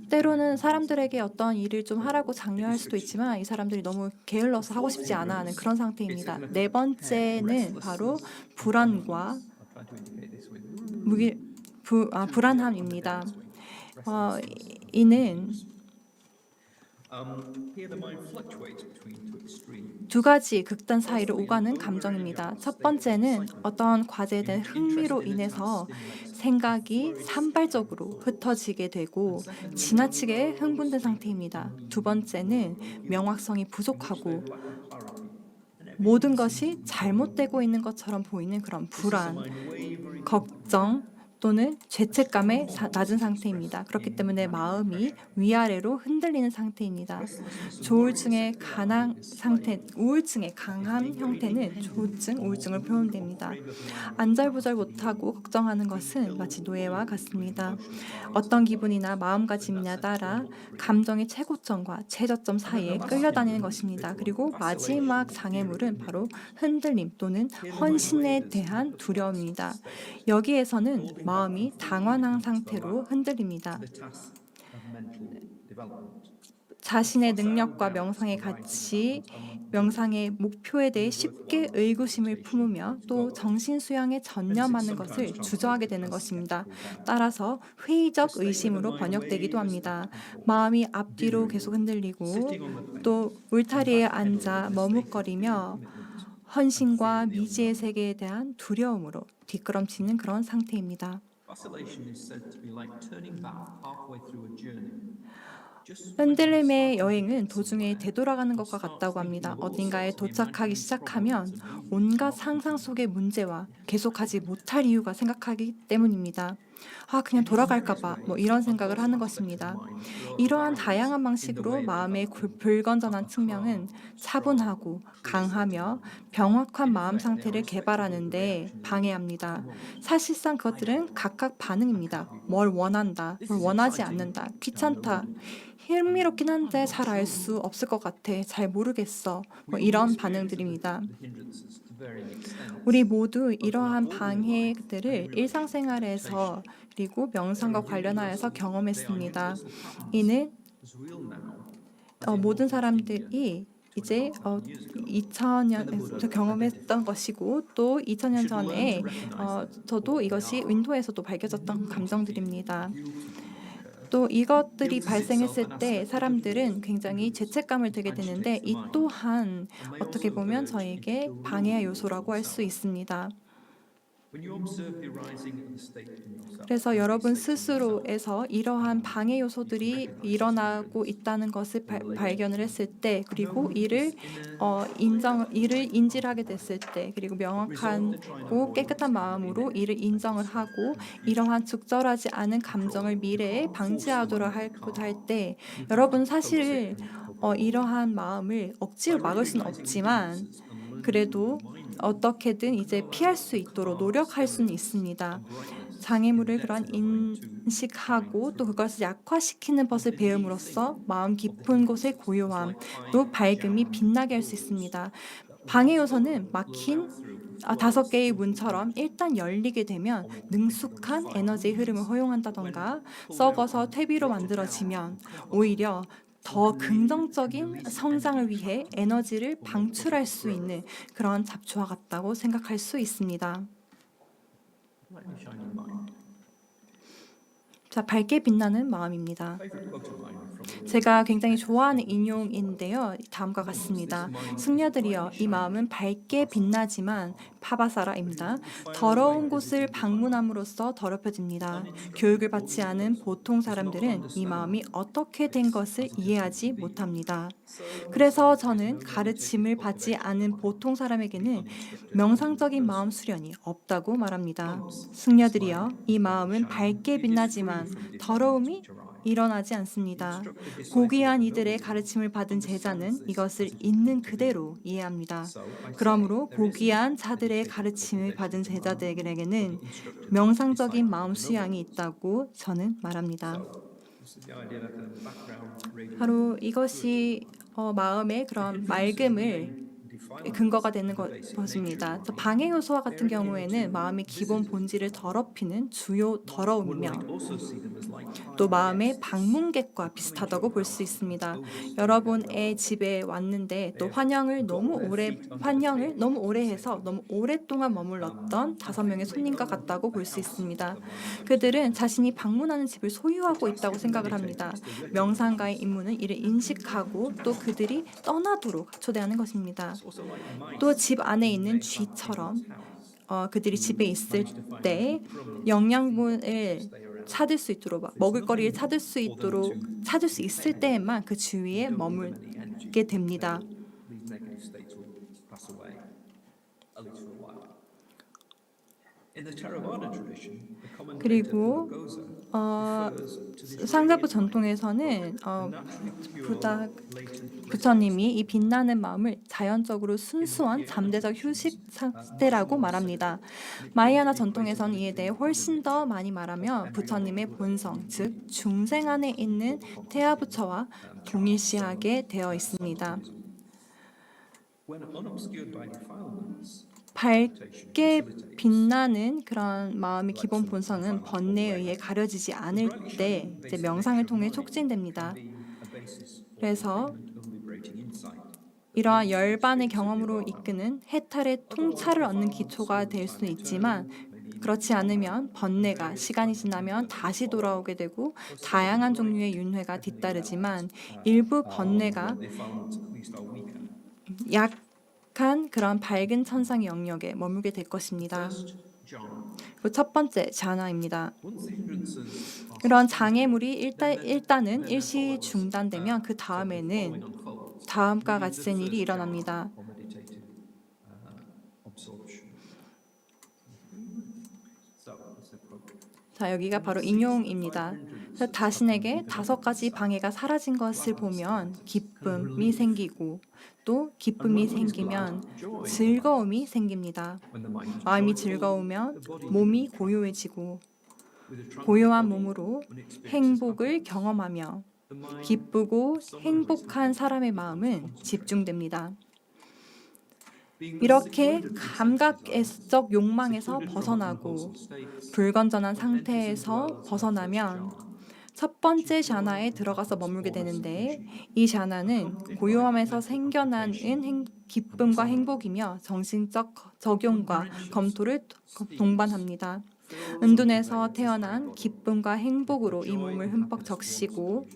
때로는 사람들에게 어떤 일을 좀 하라고 장려할 수도 있지만 이 사람들이 너무 게을러서 하고 싶지 않아 하는 그런 상태입니다. 네 번째는 바로 불안과 불안함입니다. 이는 두 가지 극단 사이를 오가는 감정입니다. 첫 번째는 어떤 과제에 대한 흥미로 인해서 생각이 산발적으로 흩어지게 되고 지나치게 흥분된 상태입니다. 두 번째는 명확성이 부족하고 모든 것이 잘못되고 있는 것처럼 보이는 그런 불안, 걱정 또는 죄책감에 낮은 상태입니다. 그렇기 때문에 마음이 위아래로 흔들리는 상태입니다. 우울증의 강한 형태는 조증, 우울증을 표현됩니다. 안절부절 못하고 걱정하는 것은 마치 노예와 같습니다. 어떤 기분이나 마음가짐이냐에 따라 감정의 최고점과 최저점 사이에 끌려다니는 것입니다. 그리고 마지막 장애물은 바로 흔들림 또는 헌신에 대한 두려움입니다. 여기에서는 마음이 당황한 상태로 흔들립니다. 자신의 능력과 명상의 가치, 명상의 목표에 대해 쉽게 의구심을 품으며 또 정신 수양에 전념하는 것을 주저하게 되는 것입니다. 따라서 회의적 의심으로 번역되기도 합니다. 마음이 앞뒤로 계속 흔들리고 또 울타리에 앉아 머뭇거리며 헌신과 미지의 세계에 대한 두려움으로 뒷걸음치는 그런 상태입니다. 흔들림의 여행은 도중에 되돌아가는 것과 같다고 합니다. 어딘가에 도착하기 시작하면 온갖 상상 속의 문제와 계속하지 못할 이유가 생각하기 때문입니다. 그냥 돌아갈까 봐 이런 생각을 하는 것입니다. 이러한 다양한 방식으로 마음의 불건전한 측면은 차분하고 강하며 명확한 마음 상태를 개발하는 데 방해합니다. 사실상 그것들은 각각 반응입니다. 뭘 원한다, 뭘 원하지 않는다, 귀찮다, 흥미롭긴 한데 잘 알 수 없을 것 같아, 잘 모르겠어, 이런 반응들입니다. 우리 모두 이러한 방해들을 일상생활에서 그리고 명상과 관련하여서 경험했습니다. 이는 모든 사람들이 이제 2000년에서 경험했던 것이고 또 2000년 전에 저도 이것이 윈도에서도 밝혀졌던 감정들입니다. 또 이것들이 발생했을 때 사람들은 굉장히 죄책감을 들게 되는데 이 또한 어떻게 보면 저에게 방해 요소라고 할 수 있습니다. 그래서 여러분 스스로에서 이러한 방해 요소들이 일어나고 있다는 것을 발견을 했을 때 그리고 이를 인지를 하게 됐을 때 그리고 명확하고 깨끗한 마음으로 이를 인정을 하고 이러한 적절하지 않은 감정을 미래에 방지하도록 할 때 여러분 사실 이러한 마음을 억지로 막을 수는 없지만 그래도 어떻게든 이제 피할 수 있도록 노력할 수는 있습니다. 장애물을 그런 인식하고 또 그것을 약화시키는 것을 배움으로써 마음 깊은 곳의 고요함 또 밝음이 빛나게 할 수 있습니다. 방해 요소는 막힌 5개의 문처럼 일단 열리게 되면 능숙한 에너지의 흐름을 허용한다던가 썩어서 퇴비로 만들어지면 오히려 더 긍정적인 성장을 위해 에너지를 방출할 수 있는 그런 잡초와 같다고 생각할 수 있습니다. 자, 밝게 빛나는 마음입니다. 제가 굉장히 좋아하는 인용인데요. 다음과 같습니다. 승려들이여, 이 마음은 밝게 빛나지만 파바사라입니다. 더러운 곳을 방문함으로써 더럽혀집니다. 교육을 받지 않은 보통 사람들은 이 마음이 어떻게 된 것을 이해하지 못합니다. 그래서 저는 가르침을 받지 않은 보통 사람에게는 명상적인 마음 수련이 없다고 말합니다. 승려들이여, 이 마음은 밝게 빛나지만 더러움이 일어나지 않습니다. 고귀한 이들의 가르침을 받은 제자는 이것을 있는 그대로 이해합니다. 그러므로 고귀한 자들의 가르침을 받은 제자들에게는 명상적인 마음 수양이 있다고 저는 말합니다. 바로 이것이 마음의 그런 맑음을 근거가 되는 것입니다. 방해 요소와 같은 경우에는 마음의 기본 본질을 더럽히는 주요 더러움이며 또 마음의 방문객과 비슷하다고 볼 수 있습니다. 여러분의 집에 왔는데 또 환영을 너무 오래 해서 너무 오랫동안 머물렀던 5명의 손님과 같다고 볼 수 있습니다. 그들은 자신이 방문하는 집을 소유하고 있다고 생각을 합니다. 명상가의 임무는 이를 인식하고 또 그들이 떠나도록 초대하는 것입니다. 또 집 안에 있는 쥐처럼 그들이 집에 있을 때 영양분을 찾을 수 있도록 먹을거리를 찾을 수 있을 때에만 그 주위에 머물게 됩니다. 그리고 상자부 전통에서는 부처님이 이 빛나는 마음을 자연적으로 순수한 잠재적 휴식 상태라고 말합니다. 마하야나 전통에서는 이에 대해 훨씬 더 많이 말하며 부처님의 본성, 즉 중생 안에 있는 태아부처와 동일시하게 되어 있습니다. 밝게 빛나는 그런 마음의 기본 본성은 번뇌에 의해 가려지지 않을 때 이제 명상을 통해 촉진됩니다. 그래서 이러한 열반의 경험으로 이끄는 해탈의 통찰을 얻는 기초가 될 수는 있지만 그렇지 않으면 번뇌가 시간이 지나면 다시 돌아오게 되고 다양한 종류의 윤회가 뒤따르지만 일부 번뇌가 약한 그런 밝은 천상의 영역에 머물게 될 것입니다. 그리고 첫 번째 잔화입니다. 그런 장애물이 일단은 일시 중단되면 그 다음에는 다음과 같은 일이 일어납니다. 자, 여기가 바로 인용입니다. 자신에게 5가지 방해가 사라진 것을 보면 기쁨이 생기고 또 기쁨이 생기면 즐거움이 생깁니다. 마음이 즐거우면 몸이 고요해지고 고요한 몸으로 행복을 경험하며 기쁘고 행복한 사람의 마음은 집중됩니다. 이렇게 감각적 욕망에서 벗어나고 불건전한 상태에서 벗어나면 첫 번째 샤나에 들어가서 머물게 되는데 이 샤나는 고요함에서 생겨나는 기쁨과 행복이며 정신적 적용과 검토를 동반합니다. 은둔에서 태어난 기쁨과 행복으로 이 몸을 흠뻑 적시고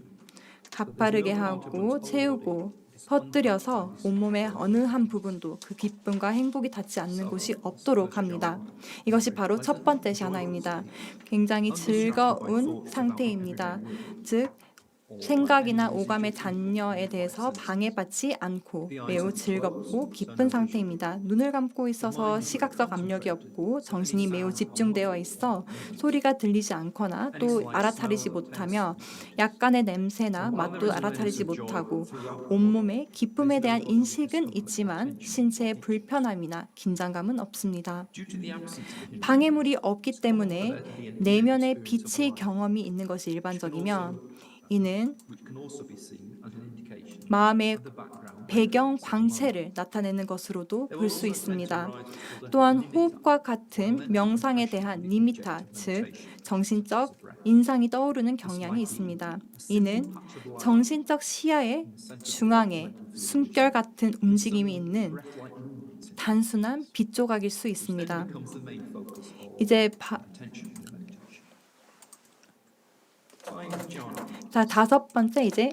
가파르게 하고 채우고 퍼뜨려서 온몸의 어느 한 부분도 그 기쁨과 행복이 닿지 않는 곳이 없도록 합니다. 이것이 바로 첫 번째 샤나입니다. 굉장히 즐거운 상태입니다. 즉 생각이나 오감의 잔여에 대해서 방해받지 않고 매우 즐겁고 기쁜 상태입니다. 눈을 감고 있어서 시각적 압력이 없고 정신이 매우 집중되어 있어 소리가 들리지 않거나 또 알아차리지 못하며 약간의 냄새나 맛도 알아차리지 못하고 온몸에 기쁨에 대한 인식은 있지만 신체의 불편함이나 긴장감은 없습니다. 방해물이 없기 때문에 내면의 빛의 경험이 있는 것이 일반적이며 이는 마음의 배경 광채를 나타내는 것으로도 볼 수 있습니다. 또한 호흡과 같은 명상에 대한 니미타, 즉 정신적 인상이 떠오르는 경향이 있습니다. 이는 정신적 시야의 중앙에 숨결 같은 움직임이 있는 단순한 빛 조각일 수 있습니다. 이제 자, 5번째 이제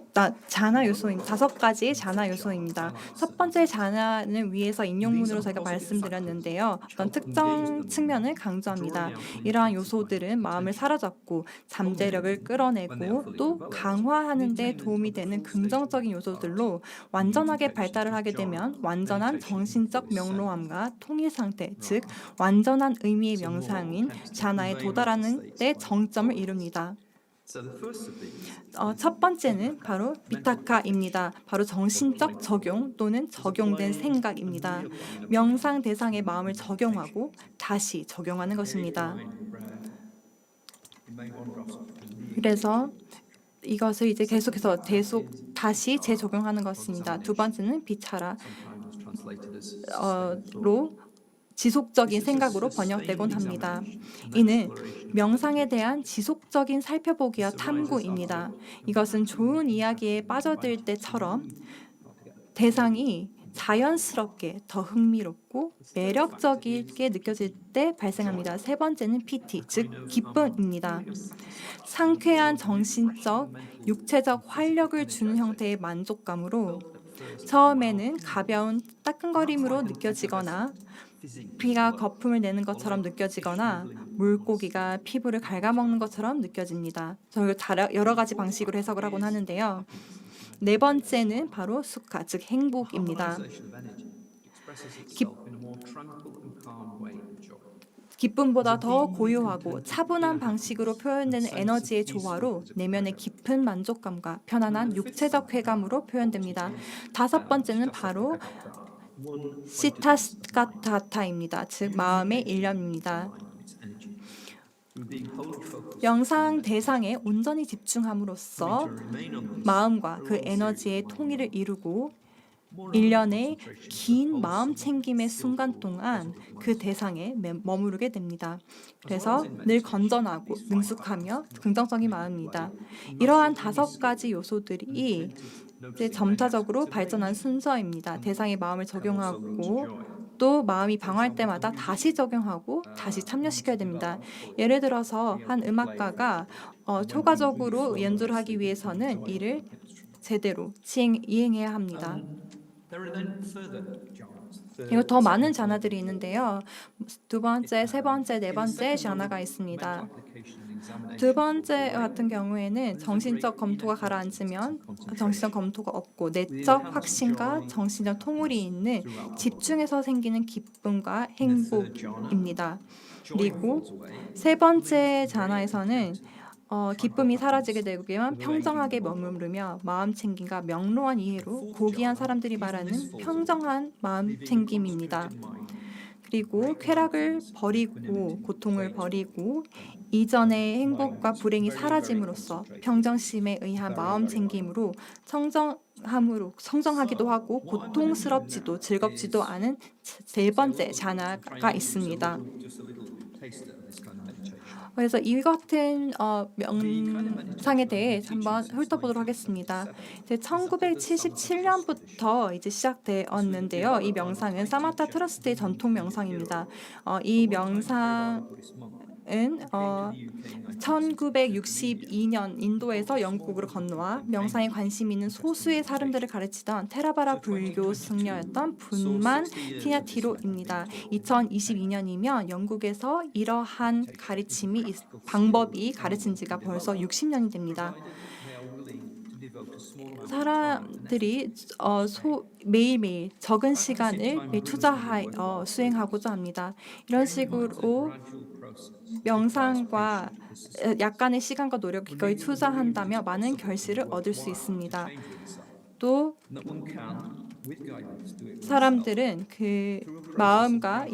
자나 요소입니다. 5가지의 자나 요소입니다. 첫 번째 자나는 위에서 인용문으로 저희가 말씀드렸는데요. 어떤 특정 측면을 강조합니다. 이러한 요소들은 마음을 사로잡고 잠재력을 끌어내고 또 강화하는 데 도움이 되는 긍정적인 요소들로 완전하게 발달을 하게 되면 완전한 정신적 명료함과 통일 상태, 즉 완전한 의미의 명상인 자나에 도달하는 데 정점을 이룹니다. 첫 번째는 바로 비타카입니다. 바로 정신적 적용 또는 적용된 생각입니다. 명상 대상의 마음을 적용하고 다시 적용하는 것입니다. 그래서 이것을 이제 계속 다시 재적용하는 것입니다. 두 번째는 비차라. 로 지속적인 생각으로 번역되곤 합니다. 이는 명상에 대한 지속적인 살펴보기와 탐구입니다. 이것은 좋은 이야기에 빠져들 때처럼 대상이 자연스럽게 더 흥미롭고 매력적이게 느껴질 때 발생합니다. 세 번째는 PT, 즉 기쁨입니다. 상쾌한 정신적, 육체적 활력을 주는 형태의 만족감으로 처음에는 가벼운 따끔거림으로 느껴지거나 피가 거품을 내는 것처럼 느껴지거나 물고기가 피부를 갉아먹는 것처럼 느껴집니다. 저희가 여러 가지 방식으로 해석을 하곤 하는데요. 네 번째는 바로 수카, 즉 행복입니다. 기쁨보다 더 고요하고 차분한 방식으로 표현되는 에너지의 조화로 내면의 깊은 만족감과 편안한 육체적 쾌감으로 표현됩니다. 다섯 번째는 바로 시타스카타타입니다. 즉 마음의 일념입니다. 명상 대상에 온전히 집중함으로써 마음과 그 에너지의 통일을 이루고 일련의 긴 마음 챙김의 순간 동안 그 대상에 머무르게 됩니다. 그래서 늘 건전하고 능숙하며 긍정적인 마음입니다. 이러한 5가지 요소들이 이제 점차적으로 발전한 순서입니다. 대상의 마음을 적용하고 또 마음이 방황할 때마다 다시 적용하고 다시 참여시켜야 됩니다. 예를 들어서 한 음악가가 효과적으로 연주를 하기 위해서는 이를 제대로 이행해야 합니다. 그리고 더 많은 잔화들이 있는데요. 2번째, 3번째, 4번째 잔화가 있습니다. 2번째 같은 경우에는 정신적 검토가 가라앉으면 정신적 검토가 없고 내적 확신과 정신적 통울이 있는 집중해서 생기는 기쁨과 행복입니다. 그리고 3번째 잔화에서는 기쁨이 사라지게 되면 평정하게 머무르며 마음 챙김과 명료한 이해로 고귀한 사람들이 말하는 평정한 마음 챙김입니다. 그리고 쾌락을 버리고 고통을 버리고 이전의 행복과 불행이 사라짐으로써 평정심에 의한 마음 챙김으로 성정하기도 하고 고통스럽지도 즐겁지도 않은 3번째 잔화가 있습니다. 그래서 이 같은 명상에 대해 한번 훑어보도록 하겠습니다. 이제 1977년부터 이제 시작되었는데요. 이 명상은 사마타 트러스트의 전통 명상입니다. 이 명상은 1962년 인도에서 영국으로 건너와 명상에 관심 있는 소수의 사람들을 가르치던 테라바라 불교 승려였던 분만 티냐티로입니다. 2022년이면 영국에서 이러한 방법이 가르친 지가 벌써 60년이 됩니다. 사람들이 매일매일 적은 시간을 투자하여 수행하고자 합니다. 이런 식으로 명상과 약간의 시간과 노력을 기꺼이 투자한다면 많은 결실을 얻을 수 있습니다. 또 사람들은 그 마음과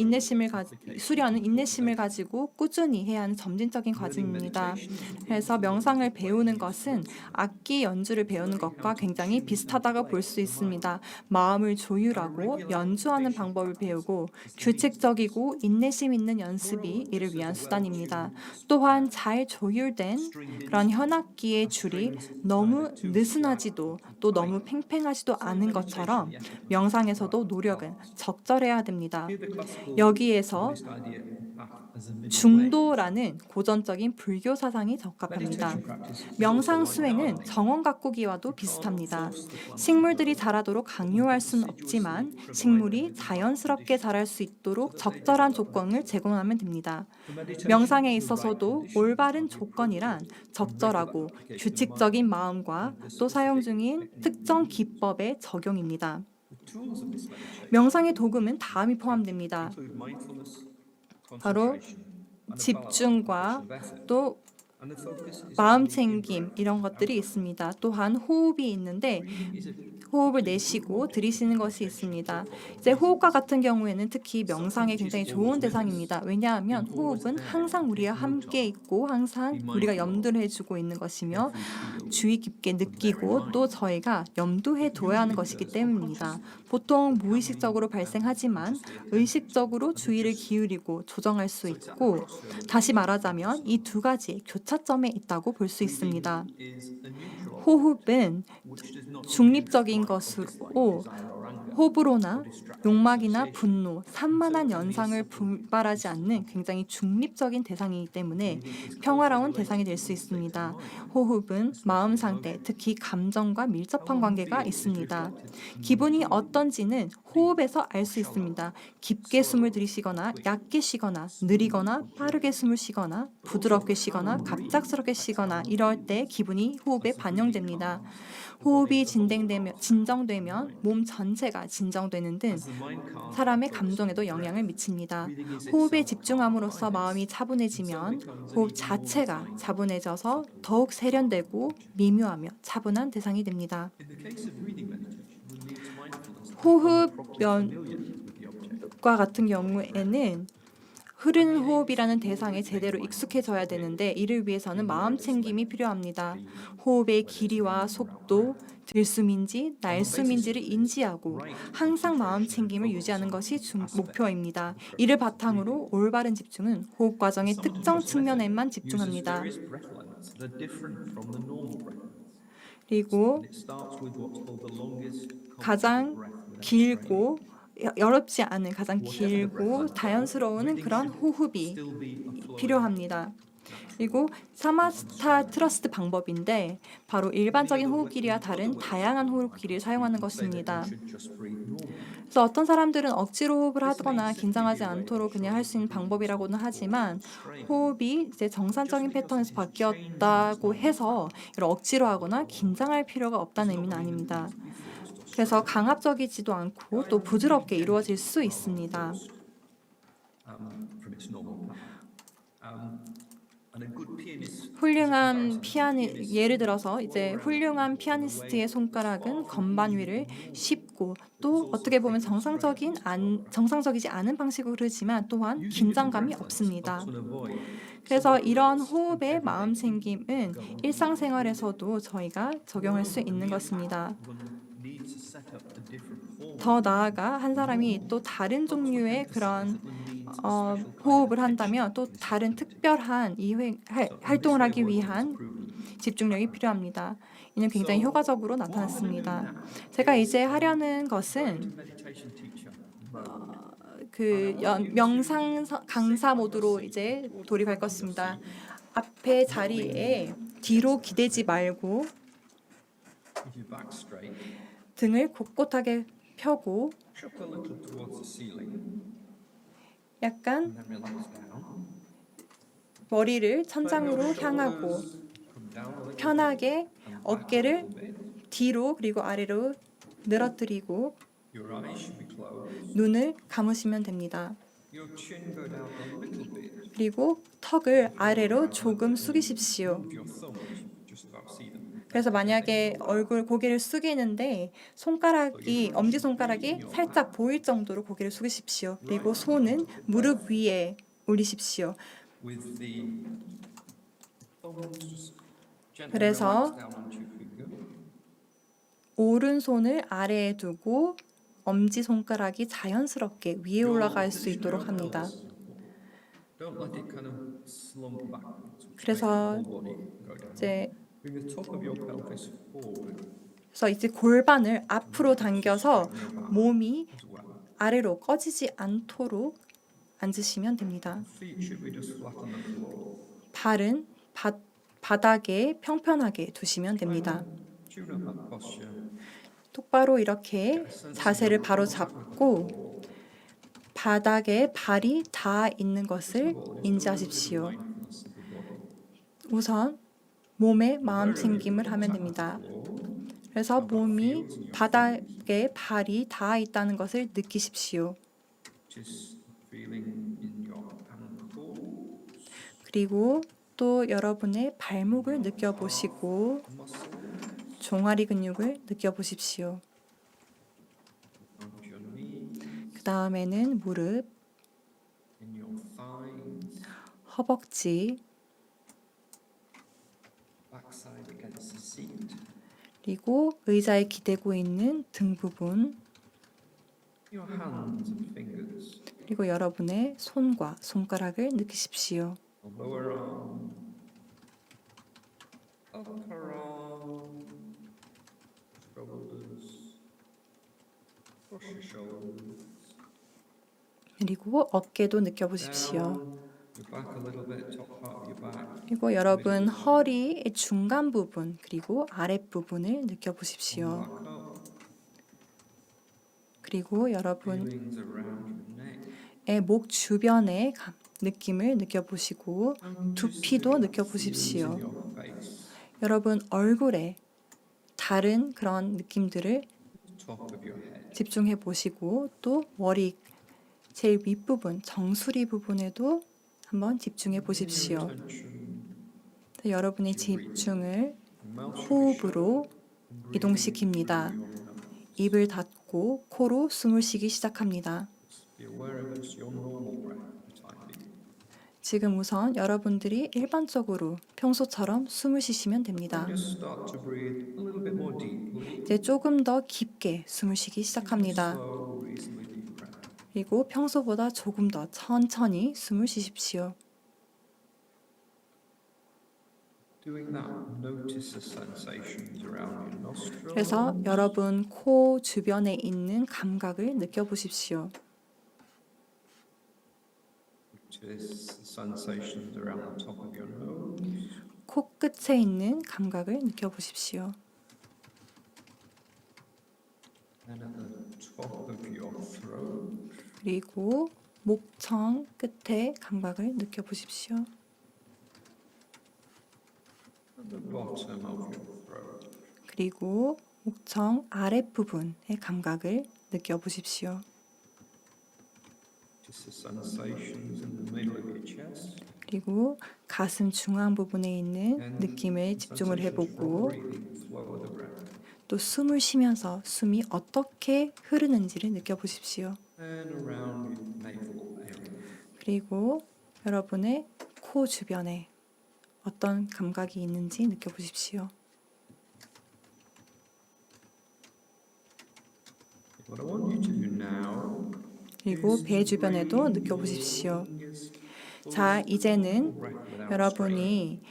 수련은 인내심을 가지고 꾸준히 해야 하는 점진적인 과정입니다. 그래서 명상을 배우는 것은 악기 연주를 배우는 것과 굉장히 비슷하다고 볼 수 있습니다. 마음을 조율하고 연주하는 방법을 배우고 규칙적이고 인내심 있는 연습이 이를 위한 수단입니다. 또한 잘 조율된 그런 현악기의 줄이 너무 느슨하지도 또 너무 팽팽하지도 않은 것처럼 명상에서도 노력은 적절해야 됩니다. 여기에서 중도라는 고전적인 불교 사상이 적합합니다. 명상 수행은 정원 가꾸기와도 비슷합니다. 식물들이 자라도록 강요할 수는 없지만 식물이 자연스럽게 자랄 수 있도록 적절한 조건을 제공하면 됩니다. 명상에 있어서도 올바른 조건이란 적절하고 규칙적인 마음과 또 사용 중인 특정 기법의 적용입니다. 명상의 도금은 다음이 포함됩니다. 바로 집중과 또 마음 챙김 이런 것들이 있습니다. 또한 호흡이 있는데 호흡을 내쉬고 들이쉬는 것이 있습니다. 이제 호흡과 같은 경우에는 특히 명상에 굉장히 좋은 대상입니다. 왜냐하면 호흡은 항상 우리와 함께 있고 항상 우리가 염두를 해주고 있는 것이며 주의 깊게 느끼고 또 저희가 염두해 둬야 하는 것이기 때문입니다. 보통 무의식적으로 발생하지만 의식적으로 주의를 기울이고 조정할 수 있고, 다시 말하자면 이 두 가지 교차점에 있다고 볼 수 있습니다. 호흡은 중립적인 것으로 호불호나 욕망이나 분노, 산만한 연상을 분발하지 않는 굉장히 중립적인 대상이기 때문에 평화로운 대상이 될 수 있습니다. 호흡은 마음 상태, 특히 감정과 밀접한 관계가 있습니다. 기분이 어떤지는 호흡에서 알 수 있습니다. 깊게 숨을 들이쉬거나 얕게 쉬거나 느리거나 빠르게 숨을 쉬거나 부드럽게 쉬거나 갑작스럽게 쉬거나 이럴 때 기분이 호흡에 반영됩니다. 호흡이 진정되면 몸 전체가 진정되는 등 사람의 감정에도 영향을 미칩니다. 호흡에 집중함으로써 마음이 차분해지면 호흡 자체가 차분해져서 더욱 세련되고 미묘하며 차분한 대상이 됩니다. 호흡과 같은 경우에는 흐르는 호흡이라는 대상에 제대로 익숙해져야 되는데 이를 위해서는 마음 챙김이 필요합니다. 호흡의 길이와 속도, 들숨인지 날숨인지를 인지하고 항상 마음 챙김을 유지하는 것이 목표입니다. 이를 바탕으로 올바른 집중은 호흡 과정의 특정 측면에만 집중합니다. 그리고 가장 길고 어렵지 않은 가장 길고 자연스러운 그런 호흡이 필요합니다. 그리고 사마타 트러스트 방법인데 바로 일반적인 호흡 길이와 다른 다양한 호흡 길이를 사용하는 것입니다. 그래서 어떤 사람들은 억지로 호흡을 하거나 긴장하지 않도록 그냥 할 수 있는 방법이라고는 하지만 호흡이 이제 정상적인 패턴에서 바뀌었다고 해서 이걸 억지로 하거나 긴장할 필요가 없다는 의미는 아닙니다. 그래서 강압적이지도 않고 또 부드럽게 이루어질 수 있습니다. 예를 들어서 이제 훌륭한 피아니스트의 손가락은 건반 위를 쉽고 또 어떻게 보면 정상적이지 않은 방식으로 흐르지만 또한 긴장감이 없습니다. 그래서 이런 호흡의 마음 챙김은 일상생활에서도 저희가 적용할 수 있는 것입니다. 더 나아가 한 사람이 또 다른 종류의 그런 호흡을 한다면 또 다른 특별한 활동을 하기 위한 집중력이 필요합니다. 이는 굉장히 효과적으로 나타났습니다. 제가 이제 하려는 것은 명상 강사 모드로 이제 돌입할 것입니다. 앞에 자리에 뒤로 기대지 말고 등을 꼿꼿하게 펴고 약간 머리를 천장으로 향하고 편하게 어깨를 뒤로 그리고 아래로 늘어뜨리고 눈을 감으시면 됩니다. 그리고 턱을 아래로 조금 숙이십시오. 그래서 만약에 고개를 숙이는데 엄지손가락이 살짝 보일 정도로 고개를 숙이십시오. 그리고 손은 무릎 위에 올리십시오. 그래서 오른손을 아래에 두고 엄지손가락이 자연스럽게 위에 올라갈 수 있도록 합니다. 그래서 이제 골반을 앞으로 당겨서 몸이 아래로 꺼지지 않도록 앉으시면 됩니다. 발은 바닥에 평평하게 두시면 됩니다. 똑바로 이렇게 자세를 바로 잡고 바닥에 발이 닿아 있는 것을 인지하십시오. 우선 몸에 마음 챙김을 하면 됩니다. 그래서 몸이 바닥에 발이 닿아 있다는 것을 느끼십시오. 그리고 또 여러분의 발목을 느껴보시고 종아리 근육을 느껴보십시오. 그 다음에는 무릎, in your thighs, 허벅지, backside against the seat, 그리고 의자에 기대고 있는 등 부분, your hands and fingers, 그리고 여러분의 손과 손가락을 느끼십시오. the lower arm, upper arm, shoulders, push your shoulders, 그리고 어깨도 느껴보십시오. down, your back a little bit, top part of your back, 그리고 여러분 허리의 중간 부분, 그리고 아랫부분을 느껴보십시오. back up, 그리고 여러분의 feelings around your neck, 목 주변의 느낌을 느껴보시고 and 두피도 feelings 느껴보십시오. in your face, 여러분 얼굴에 다른 그런 느낌들을 top of your head, 집중해 보시고 또 머리 제일 윗부분, 정수리 부분에도 한번 집중해 보십시오. attention, 여러분의 집중을 mouth 호흡으로 이동시킵니다. 입을 닫고 코로 숨을 쉬기 시작합니다. be aware of it's your normal breath for the time being. 지금 우선 여러분들이 일반적으로 평소처럼 숨을 쉬시면 됩니다. Just start to breathe a little bit more deeply. 이제 조금 더 깊게 숨을 쉬기 시작합니다. Slow, reasonably deep breath. 그리고 평소보다 조금 더 천천히 숨을 쉬십시오. Doing that, notice the sensations around your nostrils. 그래서 여러분 코 주변에 있는 감각을 느껴보십시오. Notice the sensations around the top of your nose. 코끝에 있는 감각을 느껴보십시오. And at the top of your throat. 그리고 목청 끝에 감각을 느껴보십시오. At the bottom of your throat. 그리고 목청 아랫부분의 감각을 느껴보십시오. Just the sensations in the middle of your chest. 그리고 가슴 중앙 부분에 있는 And 느낌에 집중을 sensations 해보고 from breathing, flow of the breath. 또 숨을 쉬면서 숨이 어떻게 흐르는지를 느껴보십시오. And around your navel area. 그리고 여러분의 코 주변에 어떤 감각이 있는지 느껴보십시오. What I want you to do now 그리고 배 주변에도 느껴보십시오. 자, 이제는 여러분이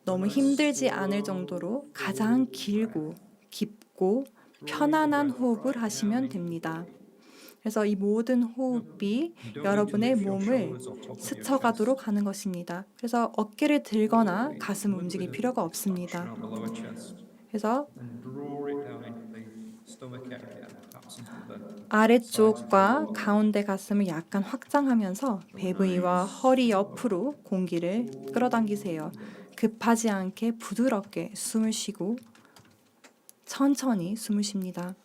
너무 힘들지 않을 정도로 가장 길고 깊고 편안한 호흡을 하시면 됩니다. 그래서 이 모든 호흡이 여러분의 몸을 스쳐가도록 하는 것입니다. 그래서 어깨를 들거나 가슴을 움직일 필요가 없습니다. around the lower chest 그래서 and draw it down into the stomach area, perhaps into the 아래쪽과 가운데 가슴을 약간 확장하면서 배 부위와 허리 옆으로 공기를 끌어당기세요. 급하지 않게 부드럽게 숨을 쉬고 천천히 숨을 쉽니다.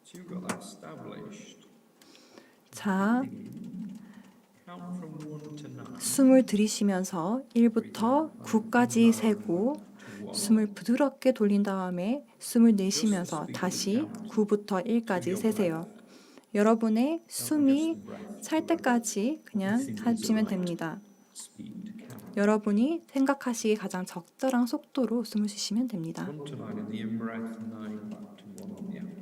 So you've got that established. 자, Count from 1 to 9. 숨을 들이쉬면서 1부터 9까지 세고 숨을 부드럽게 돌린 다음에 숨을 내쉬면서 다시 9부터 1까지 세세요. 여러분의 숨이 찰 때까지 그냥 하시면 됩니다. Speed to count. 여러분이 생각하시기에 가장 적절한 속도로 숨을 쉬시면 됩니다. 1 to 9 in the in-breath, 9 back to 1 on the out.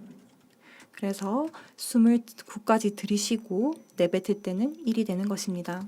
그래서 숨을 9까지 들이쉬고 내뱉을 때는 1이 되는 것입니다.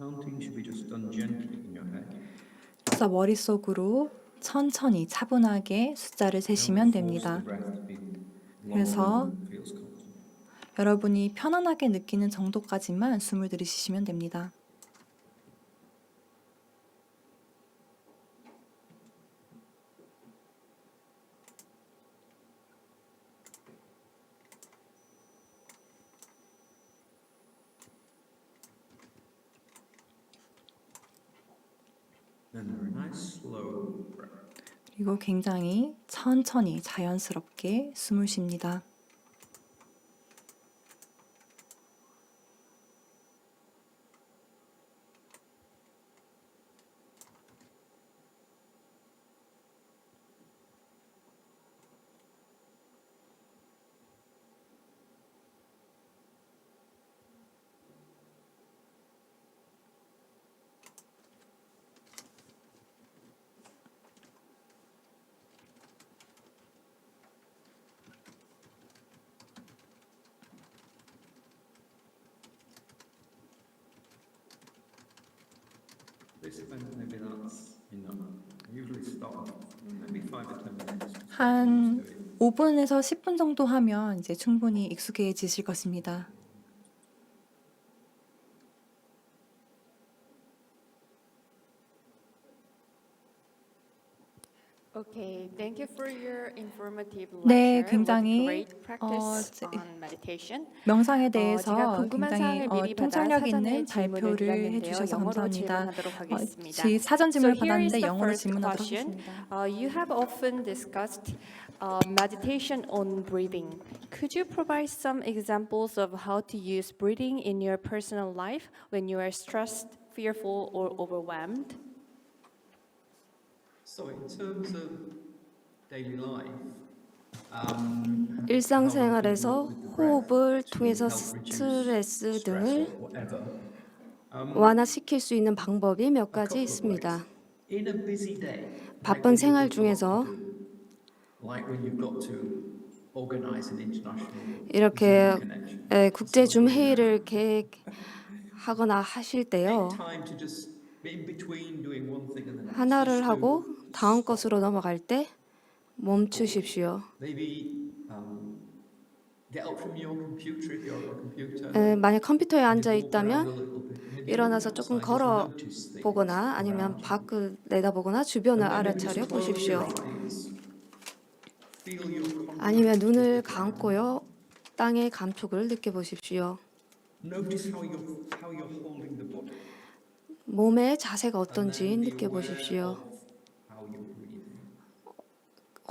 Counting should be just done gently in your head. 그래서 머릿속으로 천천히 차분하게 숫자를 세시면 됩니다. 그래서 여러분이 편안하게 느끼는 정도까지만 숨을 들이쉬시면 됩니다. And a nice slow breath. 그리고 굉장히 천천히 자연스럽게 숨을 쉽니다. This event, maybe that's enough. I usually stop maybe 5 to 10 minutes. 한 5분에서 10분 정도 하면 이제 충분히 익숙해지실 것입니다. Okay, thank you for your informative 네, lecture. 굉장히, What great practice 제- on meditation. 명상에 제가 대해서 궁금한 굉장히 사항을 미리 받아 통찰력 사전에 있는 질문을 발표를 드렸는데요. 해주셔서 영어로 감사합니다. 질문하도록 하겠습니다. 사전 질문을 So here is 받았는데 the 영어로 first 질문하도록 question. 하겠습니다. You have often discussed meditation on breathing. Could you provide some examples of how to use breathing in your personal life when you are stressed, fearful, or overwhelmed? So in terms of daily life, 일상생활에서 호흡을 통해서 스트레스 등을 완화시킬 수 있는 방법이 몇 가지 있습니다. in a busy day, 바쁜 생활 중에서 like when you've got to organize an international 이렇게 connection, 국제 줌 회의를 계획하거나 하실 때요. take time to just in between doing one thing and the next. 하나를 just to 하고 다음 것으로 넘어갈 때 멈추십시오. maybe get up from your computer if you're on a computer. 만약 컴퓨터에 앉아 walk around a 있다면 little bit. Maybe 일어나서 look 조금 outside, just 걸어 notice things 보거나 아니면 around you. 밖을 내다보거나 주변을 And then maybe 알아차려 just close your 보십시오. eyes. Feel your contact 아니면 with 눈을 the ground. 감고요. 땅의 감촉을 느껴보십시오. Notice how you're holding the body. 몸의 자세가 And 어떤지 then be aware 느껴보십시오. of how you're breathing.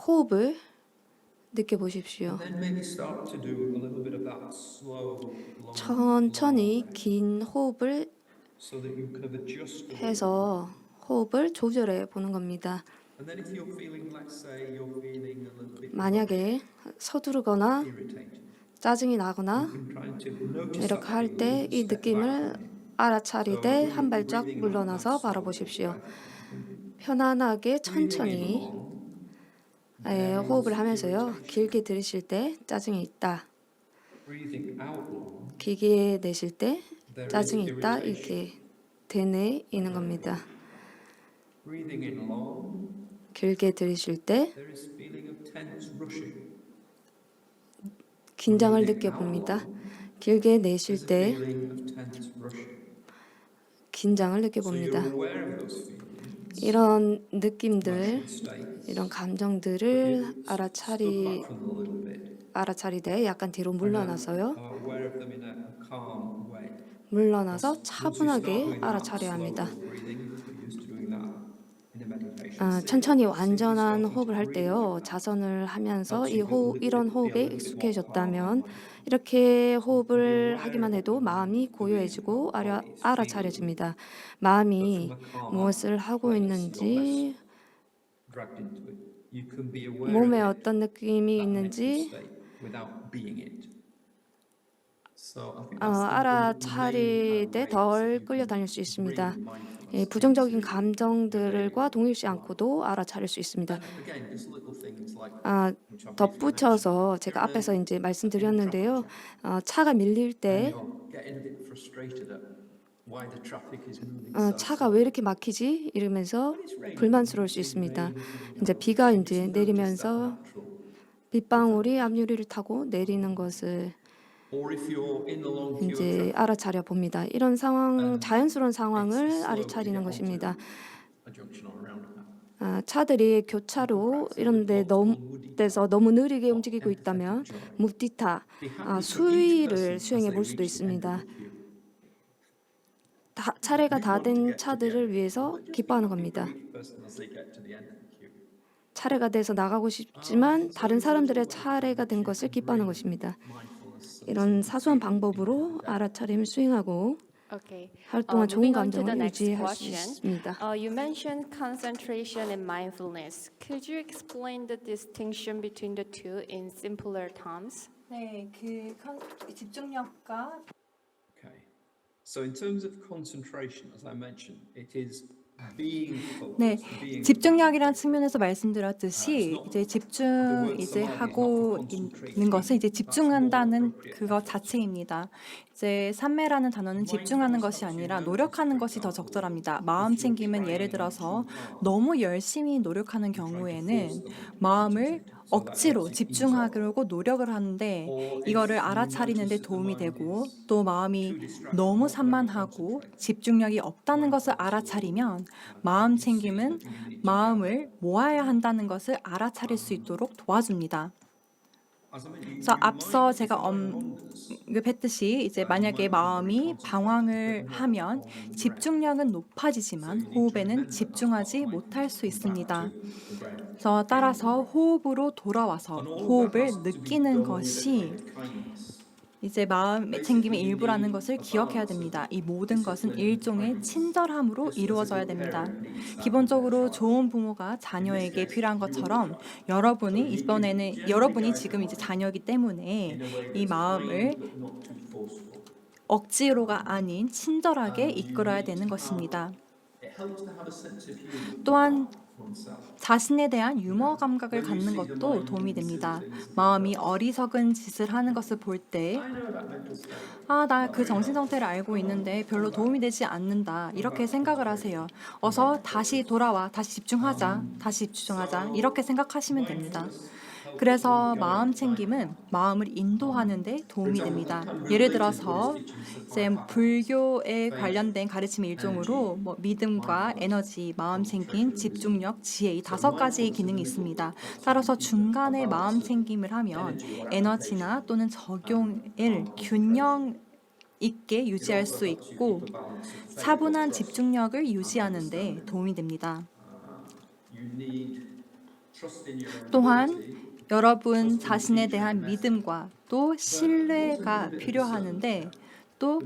호흡을 느껴보십시오. Then maybe start to do a little bit of that slow, long, 천천히 breath, 긴 호흡을 so that you kind of adjust the 해서 호흡을 조절해 보는 겁니다. And then if you're feeling, let's say, you're feeling a little bit 만약에 서두르거나 irritated, 짜증이 나거나 you can try to notice 이렇게 that 할 feeling 때 and 이 step back 느낌을 from it. 알아차리되 한 발짝 물러나서 바라보십시오. 편안하게 천천히 호흡을 하면서요. 길게 들이쉴 때 짜증이 있다. Breathing out long, 길게 내쉴 때 there is 짜증이 있다. irritation. 이렇게 되뇌이는 겁니다. Breathing in long, 길게 들이쉴 때 there is feeling of tense rushing. 긴장을 Breathing out 느껴봅니다. long, 길게 내쉴 there's a 때 feeling of tense rushing. 긴장을 So 느껴봅니다. you're aware of those feelings, 이런 느낌들, emotional states, 이런 but 감정들을 you step back from them a little bit. 알아차리되 약간 뒤로 물러나서요. Are aware of them in a calm way. 물러나서 차분하게 알아차려야 합니다. 천천히 완전한 호흡을 할 때요. 자선을 하면서 이런 호흡에 익숙해졌다면 이렇게 호흡을 하기만 해도 마음이 고요해지고 알아차려집니다. 마음이 무엇을 하고 있는지, 몸에 어떤 느낌이 있는지 알아차리되 덜 끌려다닐 수 있습니다. 부정적인 감정들과 동일시 않고도 알아차릴 수 있습니다. 덧붙여서 제가 앞에서 이제 말씀드렸는데요. 차가 밀릴 때 차가 왜 이렇게 막히지? 이러면서 불만스러울 수 있습니다. 이제 비가 이제 내리면서 빗방울이 앞유리를 타고 내리는 것을 이제 알아차려 봅니다. 이런 상황, 자연스러운 상황을 알아차리는 것입니다. 차들이 교차로 이런 데서 너무 느리게 움직이고 있다면 무티타, 수위를 수행해 볼 수도 있습니다. 차례가 다 된 차들을 위해서 기뻐하는 겁니다. 차례가 돼서 나가고 싶지만 다른 사람들의 차례가 된 것을 기뻐하는 것입니다. 이런 사소한 방법으로 알아차림을 수행하고 Okay. 활동한 좋은 Moving on to the 감정을 next 유지할 수 question. 있습니다. You mentioned concentration and mindfulness. Could you explain the distinction between the two in simpler terms? 네, 집중력과 Okay. So in terms of concentration, as I mentioned, it is being 네, focused, being 집중력이라는 측면에서 말씀드렸듯이 이제 집중 이제 하고 있는 것은 이제 집중한다는 그것 자체입니다. 이제 삼매라는 단어는 집중하는 것이 아니라 노력하는 것이 더 적절합니다. 마음 챙김은 예를 들어서 너무 열심히 노력하는 경우에는 마음을 억지로 집중하려고 노력을 하는데 이거를 알아차리는 데 도움이 되고 또 마음이 너무 산만하고 집중력이 없다는 것을 알아차리면 마음 챙김은 마음을 모아야 한다는 것을 알아차릴 수 있도록 도와줍니다. 그래서 앞서 제가 언급했듯이 이제 만약에 마음이 방황을 하면 집중력은 높아지지만 호흡에는 집중하지 못할 수 있습니다. 그래서 따라서 호흡으로 돌아와서 호흡을 느끼는 것이 이제 마음 챙김의 일부라는 것을 기억해야 됩니다. 이 모든 것은 일종의 친절함으로 이루어져야 됩니다. 기본적으로 좋은 부모가 자녀에게 필요한 것처럼 여러분이 지금 이제 자녀이기 때문에 이 마음을 억지로가 아닌 친절하게 이끌어야 되는 것입니다. 또한 자신에 대한 유머 감각을 갖는 것도 도움이 됩니다. 마음이 어리석은 짓을 하는 것을 볼 때, 나 그 정신 상태를 알고 있는데 별로 도움이 되지 않는다. 이렇게 생각을 하세요. 어서 다시 돌아와, 다시 집중하자. 이렇게 생각하시면 됩니다. 그래서 마음 챙김은 마음을 인도하는 데 도움이 됩니다. 예를 들어서 이제 불교에 관련된 가르침의 일종으로 믿음과 에너지, 마음 챙김, 집중력, 지혜 이 5가지의 기능이 있습니다. 따라서 중간에 마음 챙김을 하면 에너지나 또는 적용을 균형 있게 유지할 수 있고 차분한 집중력을 유지하는 데 도움이 됩니다. 또한 여러분 자신에 대한 믿음과 또 신뢰가 필요하는데 또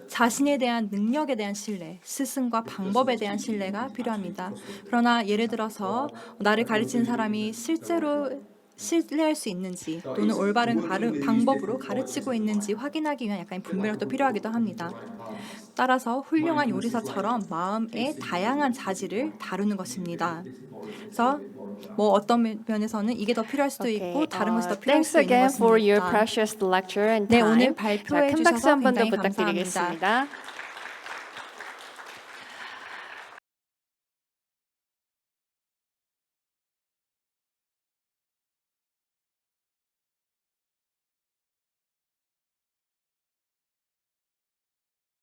자신에 대한 능력에 대한 신뢰, 스승과 방법에 대한 신뢰가 필요합니다. 그러나 예를 들어서 나를 가르치는 사람이 실제로 신뢰할 수 있는지 또는 올바른 방법으로 가르치고 있는지 확인하기 위한 약간의 분별력도 필요하기도 합니다. 따라서 훌륭한 요리사처럼 마음의 다양한 자질을 다루는 것입니다. 그래서 어떤 면에서는 이게 더 필요할 수도 있고 다른 것이 더 필요할 Thanks 수도 있는 again for your 것입니다. precious lecture and 네, time. 오늘 발표해 큰 박수 주셔서 한 번 더 굉장히 감사합니다. 부탁드리겠습니다.